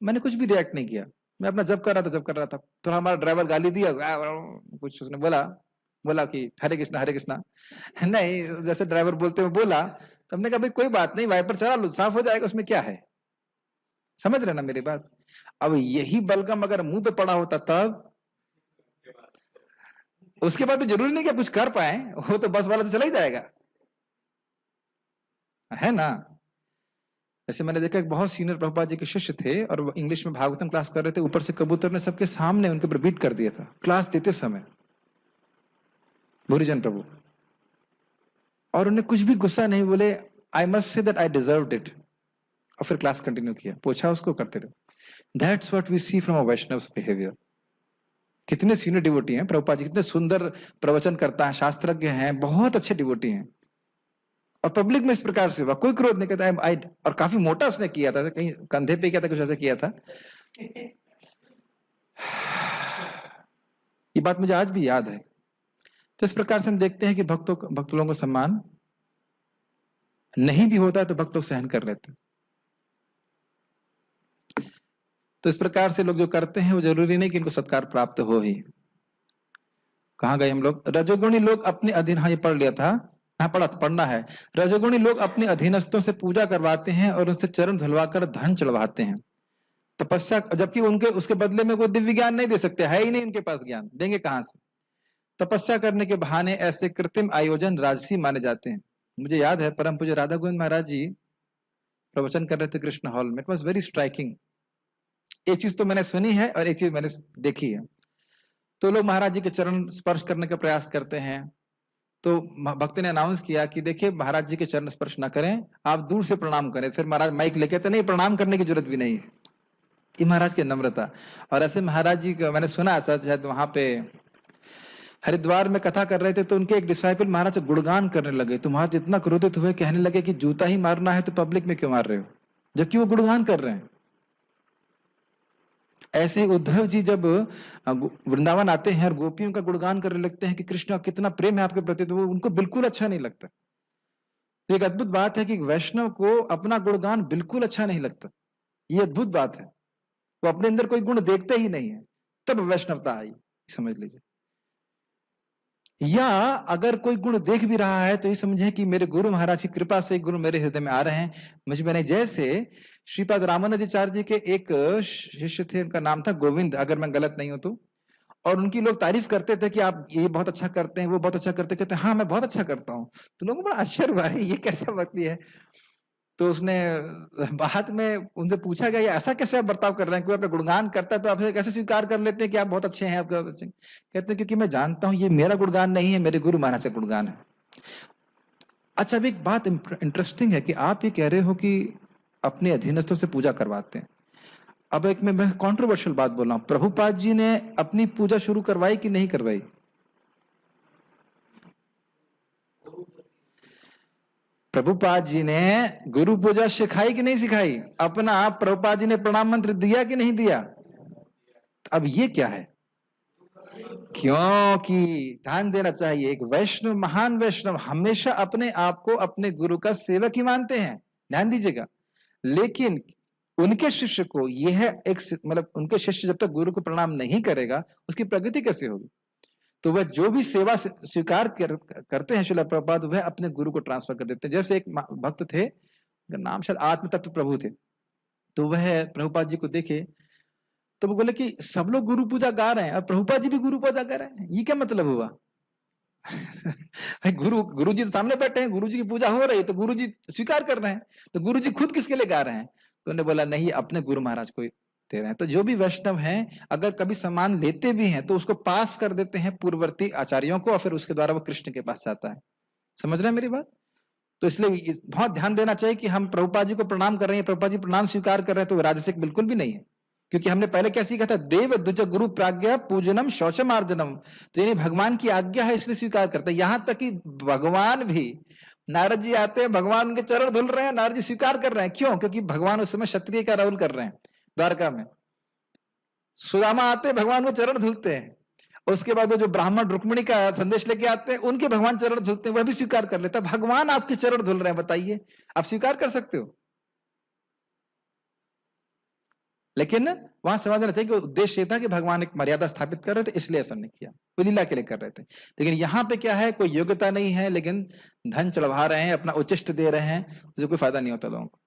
मैंने कुछ भी रिएक्ट नहीं किया, मैं अपना जब कर रहा था। तो हमारा ड्राइवर गाली दिया, कुछ उसने बोला कि हरे कृष्णा हरे कृष्णा। नहीं, जैसे ड्राइवर बोलते हुए बोला, तो हमने कहा भाई कोई बात नहीं, वाइपर चला लो, साफ हो जाएगा, उसमें क्या है। समझ रहे ना मेरी बात? अब यही बलगम अगर मुंह पे पड़ा होता तब, उसके बाद भी जरूरी नहीं कि आप कुछ कर पाए, वो तो बस वाला तो चला ही जाएगा, है ना। जैसे मैंने देखा एक बहुत सीनियर प्रभुपाद जी के शिष्य थे और वो इंग्लिश में भागवतम क्लास कर रहे थे, ऊपर से कबूतर ने सबके सामने उनके ऊपर बीट कर दिया था क्लास देते समय, भूरीजन प्रभु। और उन्हें कुछ भी गुस्सा नहीं, बोले I must say that I deserved it, और फिर क्लास कंटिन्यू किया, पूछा उसको, करते रहे। That's what we see from a Vaishnav's behaviour. कितने सीनियर डिवोटी हैं प्रभुपाद जी, कितने सुंदर प्रवचन करता है, शास्त्रज्ञ हैं, बहुत अच्छे डिवोटी हैं, और पब्लिक में इस प्रकार से हुआ, कोई क्रोध नहीं करता। और काफी मोटा उसने किया था, कहीं कंधे पे किया था, कुछ ऐसा किया था। ये बात मुझे आज भी याद है। तो इस प्रकार से हम देखते हैं कि भक्त लोगों को सम्मान नहीं भी होता है तो भक्त लोग सहन कर लेते हैं। तो इस प्रकार से लोग जो करते हैं वो जरूरी नहीं कि इनको सत्कार प्राप्त हो ही। कहां गए हम लोग? रजोगुणी लोग अपने अधीन, हाँ ये पढ़ लिया था, हाँ पढ़ना है। रजोगुणी लोग अपने अधीनस्थों से पूजा करवाते हैं और उनसे चरण धुलवाकर धन चढ़वाते हैं। तपस्या, जबकि उनके उसके बदले में कोई दिव्य ज्ञान नहीं दे सकते, है ही नहीं उनके पास ज्ञान, देंगे कहां से? तपस्या करने के बहाने ऐसे कृत्रिम आयोजन राजसी माने जाते हैं। मुझे याद है परम पूज्य राधा गोविंद महाराज जी प्रवचन कर रहे थे कृष्ण हॉल में, इट वॉज वेरी स्ट्राइकिंग। एक चीज तो मैंने सुनी है और एक चीज मैंने देखी है। तो लोग महाराज जी के चरण स्पर्श करने का प्रयास करते हैं, तो भक्त ने अनाउंस किया कि देखिए महाराज जी के चरण स्पर्श ना करें, आप दूर से प्रणाम करें। फिर महाराज माइक लेके तो नहीं, प्रणाम करने की जरूरत भी नहीं है, ये महाराज की नम्रता। और ऐसे महाराज जी का मैंने सुना, ऐसा शायद वहां पे हरिद्वार में कथा कर रहे थे, तो उनके एक डिसाइपल महाराज से गुणगान करने लगे, तो महाराज इतना क्रोधित हुए, कहने लगे कि जूता ही मारना है तो पब्लिक में क्यों मार रहे हो, जबकि वो गुणगान कर रहे हैं। ऐसे ही उद्धव जी जब वृंदावन आते हैं और गोपियों का गुणगान करने लगते हैं कि कृष्ण कितना प्रेम है आपके प्रति, तो वो उनको बिल्कुल अच्छा नहीं लगता। तो एक अद्भुत बात है कि वैष्णव को अपना गुणगान बिल्कुल अच्छा नहीं लगता, ये अद्भुत बात है। वो अपने अंदर कोई गुण देखते ही नहीं है, तब वैष्णवता आई, समझ लीजिए। या अगर कोई गुण देख भी रहा है तो ये समझे कि मेरे गुरु महाराज की कृपा से गुण मेरे हृदय में आ रहे हैं मुझ में नहीं। जैसे श्रीपाद रामानुजाचार्य जी के एक शिष्य थे, उनका नाम था गोविंद, अगर मैं गलत नहीं हूं तो। और उनकी लोग तारीफ करते थे कि आप ये बहुत अच्छा करते हैं, वो बहुत अच्छा करते, कहते हैं हाँ मैं बहुत अच्छा करता हूँ। तो लोगों को बड़ा आश्चर्य हुआ, ये कैसा व्यक्ति है। तो उसने बाद में उनसे पूछा गया, ये ऐसा कैसे आप बर्ताव कर रहे हैं, कोई आपका गुणगान करता है तो आप कैसे स्वीकार कर लेते हैं कि आप बहुत अच्छे हैं, आप बहुत अच्छे हैं? कहते हैं क्योंकि मैं जानता हूं ये मेरा गुणगान नहीं है, मेरे गुरु महाराज का गुणगान है। अच्छा, अब एक बात इंटरेस्टिंग है कि आप ये कह रहे हो कि अपने अधीनस्थों से पूजा करवाते हैं। अब एक मैं कॉन्ट्रोवर्शियल बात बोल रहा हूं, प्रभुपाद जी ने अपनी पूजा शुरू करवाई कि नहीं करवाई? प्रभुपाद जी ने गुरु पूजा सिखाई कि नहीं सिखाई? अपना प्रभुपाद जी ने प्रणाम मंत्र दिया कि नहीं दिया? अब ये क्या है? क्योंकि ध्यान देना चाहिए, एक वैष्णव, महान वैष्णव हमेशा अपने आप को अपने गुरु का सेवक ही मानते हैं, ध्यान दीजिएगा। लेकिन उनके शिष्य को यह एक मतलब उनके शिष्य जब तक गुरु को प्रणाम नहीं करेगा उसकी प्रगति कैसे होगी? तो वह जो भी सेवा स्वीकार करते हैं श्रील प्रभुपाद, वह अपने गुरु को ट्रांसफर कर देते हैं। जैसे एक भक्त थे, नाम शायद आत्म तत्व प्रभु थे, तो वह प्रभुपाद जी को देखे तो वो बोले कि सब लोग गुरु पूजा गा रहे हैं और प्रभुपाद जी भी गुरु पूजा गा रहे हैं, ये क्या मतलब हुआ? गुरु जी सामने बैठे हैं, गुरु जी की पूजा हो रही है तो गुरु जी स्वीकार कर रहे हैं, तो गुरु जी खुद किसके लिए गा रहे हैं? तो उन्होंने बोला नहीं, अपने गुरु महाराज को दे रहे हैं। तो जो भी वैष्णव हैं अगर कभी सम्मान लेते भी हैं तो उसको पास कर देते हैं पूर्ववर्ती आचार्यों को और फिर उसके द्वारा वो कृष्ण के पास जाता है। समझ रहे हैं मेरी बात? तो इसलिए बहुत ध्यान देना चाहिए कि हम प्रभुपाद जी को प्रणाम कर रहे हैं, प्रभुपाद जी प्रणाम स्वीकार कर रहे हैं तो राजसिक बिल्कुल भी नहीं है। क्योंकि हमने पहले क्या सीखा था, देव द्विज गुरु प्राज्ञा पूजनम शौचमार्जनम, तो यानी भगवान की आज्ञा है इसलिए स्वीकार करते हैं। यहां तक कि भगवान भी, नारद जी आते हैं, भगवान उनके चरण धुल रहे हैं, नारद जी स्वीकार कर रहे हैं। क्यों? क्योंकि भगवान उस समय क्षत्रिय का रोल कर रहे हैं द्वारका में। सुदामा आते हैं, भगवान को चरण धुलते हैं। उसके बाद वो जो ब्राह्मण रुक्मिणी का संदेश लेके आते हैं, उनके भगवान चरण धुलते हैं, वह भी स्वीकार कर लेता है। भगवान आपके चरण धुल रहे हैं, बताइए आप स्वीकार कर सकते हो? लेकिन वहां समझना चाहिए कि उद्देश्य था कि भगवान एक मर्यादा स्थापित कर रहे थे, इसलिए ऐसा नहीं किया, वो लीला के लिए कर रहे थे। लेकिन यहाँ पे क्या है, कोई योग्यता नहीं है लेकिन धन चढ़वा रहे हैं, अपना उच्चिष्ट दे रहे हैं, उससे कोई फायदा नहीं होता लोगों को।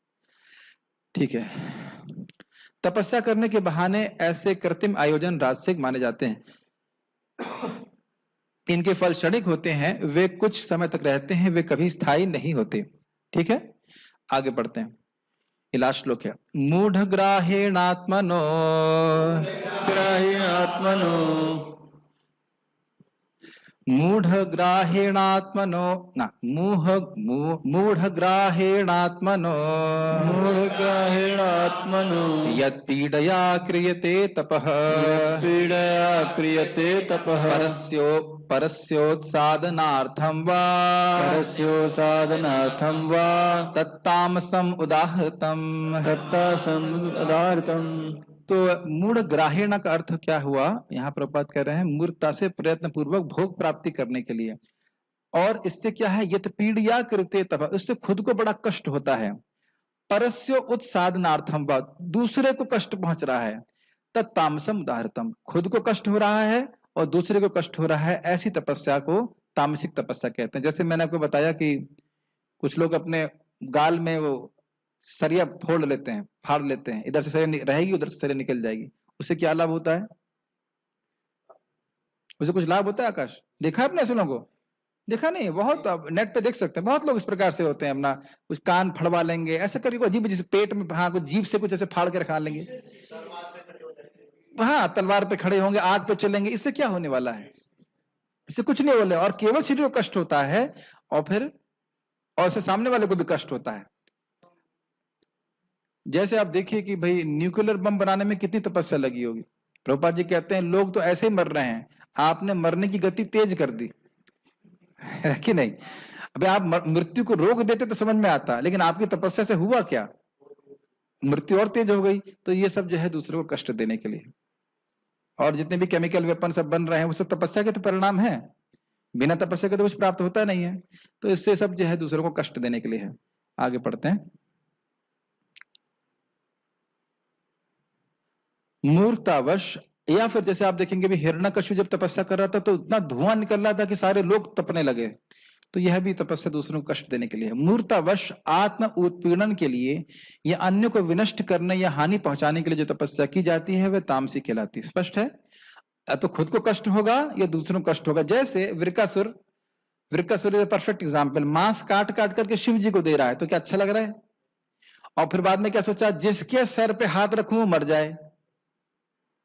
ठीक है, तपस्या करने के बहाने ऐसे कृत्रिम आयोजन राजसिक माने जाते हैं। इनके फल क्षणिक होते हैं, वे कुछ समय तक रहते हैं, वे कभी स्थायी नहीं होते। ठीक है, आगे बढ़ते हैं। लास्ट श्लोक है, मूढ़ ग्राहेणात्मनो ग्राहीणात्मनो मूढ़ ग्राहेणात्मनो न मूढ़ ग्राहेणात्मनो मूढग्राहीणात्मनो यत्पीडया क्रियते तपः पीडया क्रियते तपः परस्योत्सादनार्थं वा परस्यो साधनार्थं वा तत्तामसम् उदाहृतम्। दत्तासमुदाहृतम्। तो मूढ़ ग्राहीण का अर्थ क्या हुआ? यहाँ प्रभुपाद कह रहे हैं मूर्खता से प्रयत्न पूर्वक भोग प्राप्ति करने के लिए। और इससे क्या है, यत पीड़िया कृते तप, इससे खुद को बड़ा कष्ट होता है। परस्यो उत्साधनार्थम, दूसरे को कष्ट पहुंच रहा है। तत्तामसम उदाहृतम, खुद को कष्ट हो रहा है और दूसरे को कष्ट हो रहा है, ऐसी तपस्या को तामसिक तपस्या कहते हैं। जैसे मैंने आपको बताया कि कुछ लोग अपने गाल में वो सरिया फोड़ लेते हैं, फाड़ लेते हैं, इधर से सरिया रहेगी उधर से सरिया निकल जाएगी, उससे क्या लाभ होता है? उसे कुछ लाभ होता है? आकाश, देखा आपने ऐसे लोगों को? देखा नहीं? बहुत नेट पे देख सकते हैं, बहुत लोग इस प्रकार से होते हैं, अपना कुछ कान फड़वा लेंगे, ऐसा करके अजीब, जैसे पेट में हाँ कुछ जीभ से कुछ ऐसे फाड़ के खा लेंगे, हाँ तलवार पे खड़े होंगे, आग पे चलेंगे, इससे क्या होने वाला है? इससे कुछ नहीं बोले, और केवल शरीर को कष्ट होता है और फिर और से सामने वाले को भी कष्ट होता है। जैसे आप देखिए कि भाई न्यूक्लियर बम बनाने में कितनी तपस्या लगी होगी। प्रभुपाद जी कहते हैं लोग तो ऐसे ही मर रहे हैं, आपने मरने की गति तेज कर दी है कि नहीं? अबे आप मृत्यु को रोक देते तो समझ में आता, लेकिन आपकी तपस्या से हुआ क्या? मृत्यु और तेज हो गई। तो ये सब जो है दूसरे को कष्ट देने के लिए, और जितने भी केमिकल वेपन सब बन रहे हैं वो सब तपस्या के तो परिणाम है, बिना तपस्या के तो कुछ प्राप्त होता नहीं है। तो इससे सब जो है दूसरों को कष्ट देने के लिए है। आगे पढ़ते हैं। मूर्तावश या फिर जैसे आप देखेंगे भी हिरण्यकश्यप जब तपस्या कर रहा था तो इतना धुआं निकल रहा था कि सारे लोग तपने लगे, तो यह भी तपस्या दूसरों को कष्ट देने के लिए है। मूर्तावश आत्म उत्पीड़न के लिए या अन्य को विनष्ट करने या हानि पहुंचाने के लिए जो तपस्या की जाती है वह तामसिक कहलाती है। स्पष्ट है? या तो खुद को कष्ट होगा या दूसरों को कष्ट होगा। जैसे Vrikasur, Vrikasur is perfect example, मांस काट काट करके शिव जी को दे रहा है, तो क्या अच्छा लग रहा है? और फिर बाद में क्या सोचा, जिसके सर पे हाथ रखूं वो मर जाए।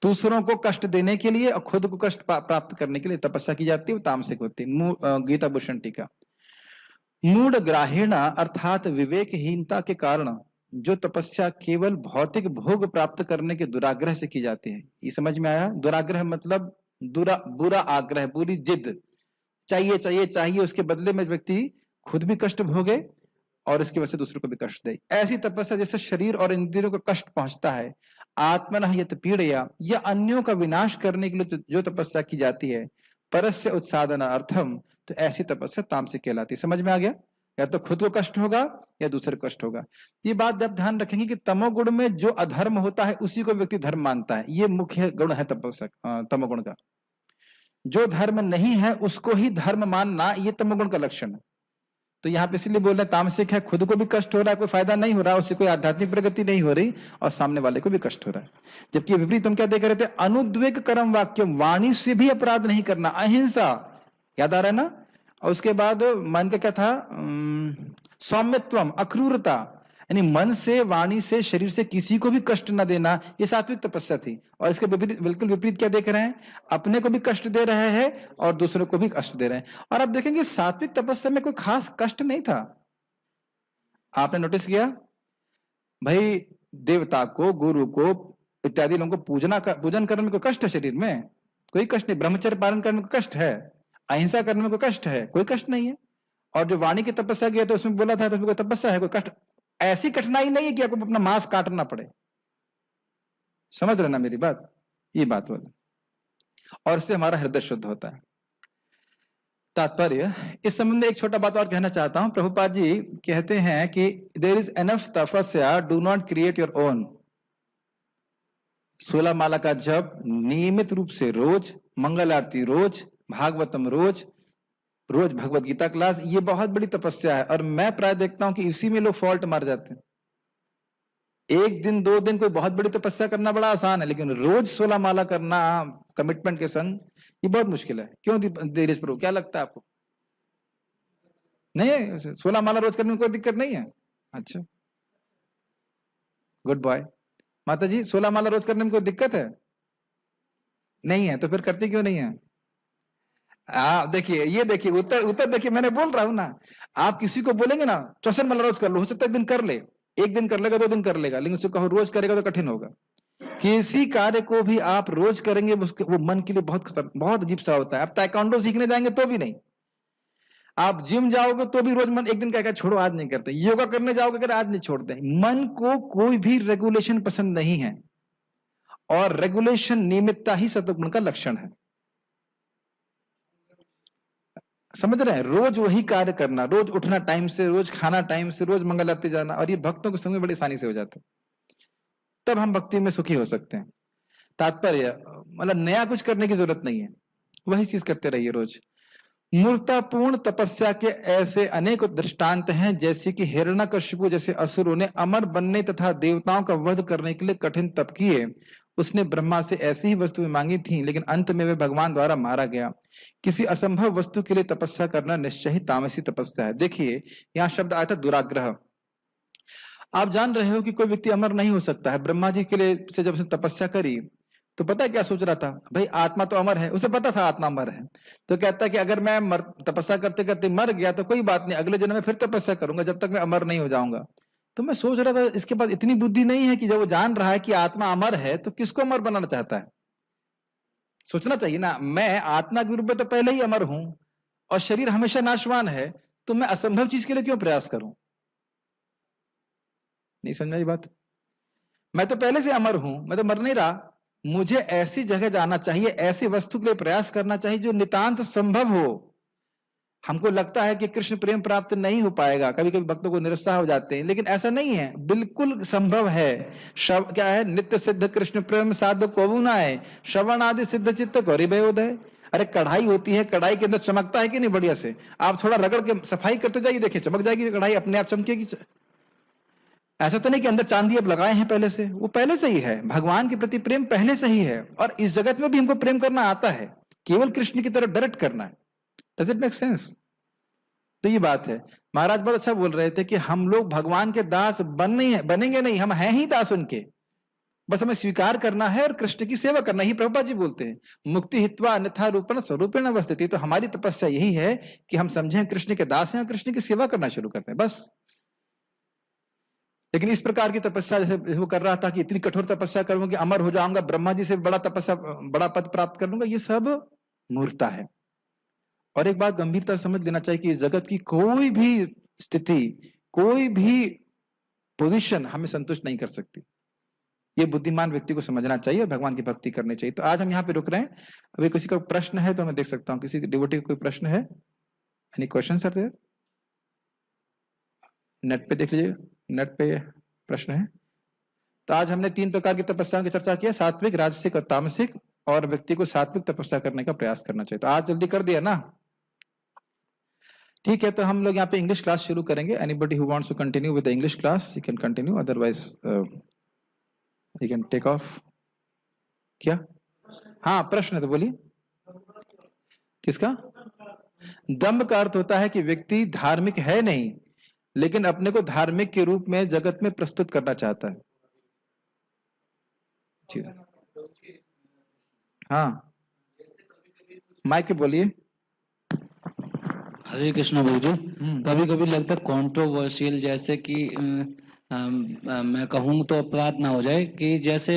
दूसरों को कष्ट देने के लिए और खुद को कष्ट प्राप्त करने के लिए तपस्या की जाती है, वो तामसिक होती है। गीता भूषण टीका। मूढ़ ग्राहीण अर्थात विवेकहीनता के कारण जो तपस्या केवल भौतिक भोग प्राप्त करने के दुराग्रह से की जाती है। ये समझ में आया? दुराग्रह मतलब बुरा आग्रह, बुरी जिद, चाहिए चाहिए चाहिए, उसके बदले में व्यक्ति खुद भी कष्ट भोगे और इसकी वजह से दूसरों को भी कष्ट दे। ऐसी तपस्या जिससे शरीर और इंद्रियों को कष्ट पहुंचता है, आत्मनः यत पीड़या, या अन्यों का विनाश करने के लिए जो तपस्या की जाती है, परस्य उत्साधन अर्थम, तो ऐसी तपस्या तामसिक कहलाती है। समझ में आ गया? या तो खुद को कष्ट होगा या दूसरे को कष्ट होगा। ये बात आप ध्यान रखेंगे कि तमोगुण में जो अधर्म होता है उसी को व्यक्ति धर्म मानता है। ये मुख्य गुण है तपस्या तमोगुण का। जो धर्म नहीं है उसको ही धर्म मानना, ये तमोगुण का लक्षण है। तो यहाँ पे इसलिए बोल रहे हैं तामसिक है, खुद को भी कष्ट हो रहा है, कोई फायदा नहीं हो रहा, उससे कोई आध्यात्मिक प्रगति नहीं हो रही, और सामने वाले को भी कष्ट हो रहा है। जबकि विपरीत हम क्या देख रहे थे, अनुद्वेग कर्म वाक्य, वाणी से भी अपराध नहीं करना, अहिंसा, याद आ रहा है ना? और उसके बाद मन का क्या था, सौम्यत्वम, अक्रूरता, यानी मन से, वाणी से, शरीर से किसी को भी कष्ट न देना, ये सात्विक तपस्या थी। और इसके विपरीत, बिल्कुल विपरीत क्या देख रहे हैं, अपने को भी कष्ट दे रहे हैं और दूसरों को भी कष्ट दे रहे हैं। और आप देखेंगे सात्विक तपस्या में कोई खास कष्ट नहीं था। आपने नोटिस किया भाई, देवता को, गुरु को इत्यादि लोगों को पूजन करने में कोई कष्ट है? शरीर में कोई कष्ट नहीं। ब्रह्मचर्य पालन करने में कोई कष्ट है? अहिंसा करने में कोई कष्ट है? कोई कष्ट नहीं है। और जो वाणी की तपस्या किया तो उसमें बोला था, तो कोई तपस्या है, कोई कष्ट, ऐसी कठिनाई नहीं है कि आपको अपना मांस काटना पड़े। समझ रहे ना मेरी बात? ये बात बोले, और इससे हमारा हृदय शुद्ध होता है। तात्पर्य, इस संबंध में एक छोटा बात और कहना चाहता हूं। प्रभुपाद जी कहते हैं कि देयर इज एनफ तपस्या, do not create your own. 16 माला का जप नियमित रूप से रोज, मंगल आरती रोज, भागवतम रोज, रोज भगवत गीता क्लास, ये बहुत बड़ी तपस्या है। और मैं प्राय देखता हूं कि इसी में लोग फॉल्ट मार जाते हैं। एक दिन 2 दिन कोई बहुत बड़ी तपस्या करना बड़ा आसान है, लेकिन रोज 16 माला करना कमिटमेंट के संग, ये बहुत मुश्किल है। क्यों धीरज प्रभु, क्या लगता है आपको? नहीं है 16 माला रोज करने में कोई दिक्कत नहीं है? अच्छा, गुड बॉय। माता जी 16 माला रोज करने में कोई दिक्कत है? नहीं है, तो फिर करती क्यों नहीं है? देखिए, ये देखिए उत्तर, उत्तर देखिए, मैंने बोल रहा हूं ना, आप किसी को बोलेंगे ना 64 माला रोज कर लो, हो सकता है एक दिन कर ले, एक दिन कर लेगा, 2 दिन कर लेगा, लेकिन उसको कहो रोज करेगा तो कठिन होगा। किसी कार्य को भी आप रोज करेंगे वो मन के लिए बहुत अजीब सा होता है। आप ताइक्वांडो सीखने जाएंगे तो भी नहीं, आप जिम जाओगे तो भी रोज मन एक दिन कहेगा छोड़ो आज नहीं करते, योगा करने जाओगे अगर आज नहीं छोड़ते। मन को कोई भी रेगुलेशन पसंद नहीं है, और रेगुलेशन, नियमितता ही सत्वगुण का लक्षण है। समझ रहे हैं? रोज वही कार्य करना, रोज उठना टाइम से, रोज खाना टाइम से, रोज मंगल आरती जाना, और ये भक्तों के संग में बड़ी आसानी से हो जाता है। तब हम भक्ति में सुखी हो सकते हैं। तात्पर्य मतलब नया कुछ करने की जरूरत नहीं है, वही चीज करते रहिए रोज। मूर्तापूर्ण तपस्या के ऐसे अनेक दृष्टांत हैं, जैसे कि हिरण्यकशिपु जैसे असुरों ने अमर बनने तथा देवताओं का वध करने के लिए कठिन तप किए। उसने ब्रह्मा से ऐसी ही वस्तुएं मांगी थी, लेकिन अंत में वह भगवान द्वारा मारा गया। किसी असंभव वस्तु के लिए तपस्या करना निश्चय ही तामसी तपस्या है। देखिए, यहाँ शब्द आया था दुराग्रह। आप जान रहे हो कि कोई व्यक्ति अमर नहीं हो सकता है। ब्रह्मा जी के लिए से जब उसने तपस्या करी तो पता है क्या सोच रहा था, भाई आत्मा तो अमर है, उसे पता था आत्मा अमर है। तो कहता है कि अगर मैं तपस्या करते करते मर गया तो कोई बात नहीं, अगले जन्म में फिर तपस्या करूंगा जब तक मैं अमर नहीं हो जाऊंगा। तो मैं सोच रहा था इसके बाद इतनी बुद्धि नहीं है कि जब वो जान रहा है कि आत्मा अमर है तो किसको अमर बनाना चाहता है? सोचना चाहिए ना, मैं आत्मा के रूप में तो पहले ही अमर हूं और शरीर हमेशा नाशवान है, तो मैं असंभव चीज के लिए क्यों प्रयास करूं? नहीं समझा ये बात? मैं तो पहले से अमर हूं, मैं तो मर नहीं रहा। मुझे ऐसी जगह जाना चाहिए, ऐसी वस्तु के लिए प्रयास करना चाहिए जो नितांत संभव हो। हमको लगता है कि कृष्ण प्रेम प्राप्त नहीं हो पाएगा, कभी कभी भक्तों को निरुत्साह हो जाते हैं, लेकिन ऐसा नहीं है, बिल्कुल संभव है। क्या है, नित्य सिद्ध कृष्ण प्रेम साध को ना है, श्रवण आदि सिद्ध चित्त गौरी भयोदय। अरे कढ़ाई होती है, कढ़ाई के अंदर चमकता है कि नहीं बढ़िया से, आप थोड़ा रगड़ के सफाई करते जाइए, देखिए चमक जाएगी कढ़ाई, अपने आप चमकेगी। ऐसा तो नहीं कि अंदर चांदी अब लगाए हैं पहले से, वो पहले से ही है, भगवान के प्रति प्रेम पहले से ही है, और इस जगत में भी हमको प्रेम करना आता है, केवल कृष्ण की तरफ डायरेक्ट करना है। Does it make sense? तो ये बात है। महाराज बहुत अच्छा बोल रहे थे कि हम लोग भगवान के दास बनेंगे नहीं, हम हैं ही दास उनके, बस हमें स्वीकार करना है और कृष्ण की सेवा करना ही। प्रभुपाद जी बोलते हैं, मुक्ति हित्वा अन्यथा रूपण स्वरूपेण अवस्थिति। तो हमारी तपस्या यही है कि हम समझें कृष्ण के दास हैं और कृष्ण की सेवा करना शुरू करते हैं, बस। लेकिन इस प्रकार की तपस्या जैसे वो कर रहा था कि इतनी कठोर तपस्या करूंगा कि अमर हो जाऊंगा, ब्रह्मा जी से बड़ा तपस्या, बड़ा पद प्राप्त कर लूंगा, ये सब मूर्खता है। और एक बात गंभीरता से समझ लेना चाहिए कि इस जगत की कोई भी स्थिति, कोई भी पोजीशन हमें संतुष्ट नहीं कर सकती। ये बुद्धिमान व्यक्ति को समझना चाहिए, भगवान की भक्ति करनी चाहिए। तो आज हम यहाँ पे रुक रहे हैं। अभी किसी का प्रश्न है तो मैं देख सकता हूँ, किसी डिवोटी का कोई प्रश्न है? Any question sir? नेट पे देख लीजिए, नेट पे प्रश्न है। तो आज हमने 3 प्रकार की तपस्याओं की चर्चा की है, सात्विक, राजसिक और तामसिक, और व्यक्ति को सात्विक तपस्या करने का प्रयास करना चाहिए। तो आज जल्दी कर दिया ना? ठीक है, तो हम लोग यहाँ पे इंग्लिश क्लास शुरू करेंगे। Anybody who wants to continue with the English class you can continue, otherwise you can take off. क्या? हाँ, प्रश्न है तो बोलिए। किसका? दम्भ का अर्थ होता है कि व्यक्ति धार्मिक है नहीं, लेकिन अपने को धार्मिक के रूप में जगत में प्रस्तुत करना चाहता है। चीज, हाँ, माइक पे बोलिए। हरे कृष्णा प्रभु जी, कभी कभी लगता है कंट्रोवर्शियल, जैसे कि मैं कहूँ तो अपराध ना हो जाए कि जैसे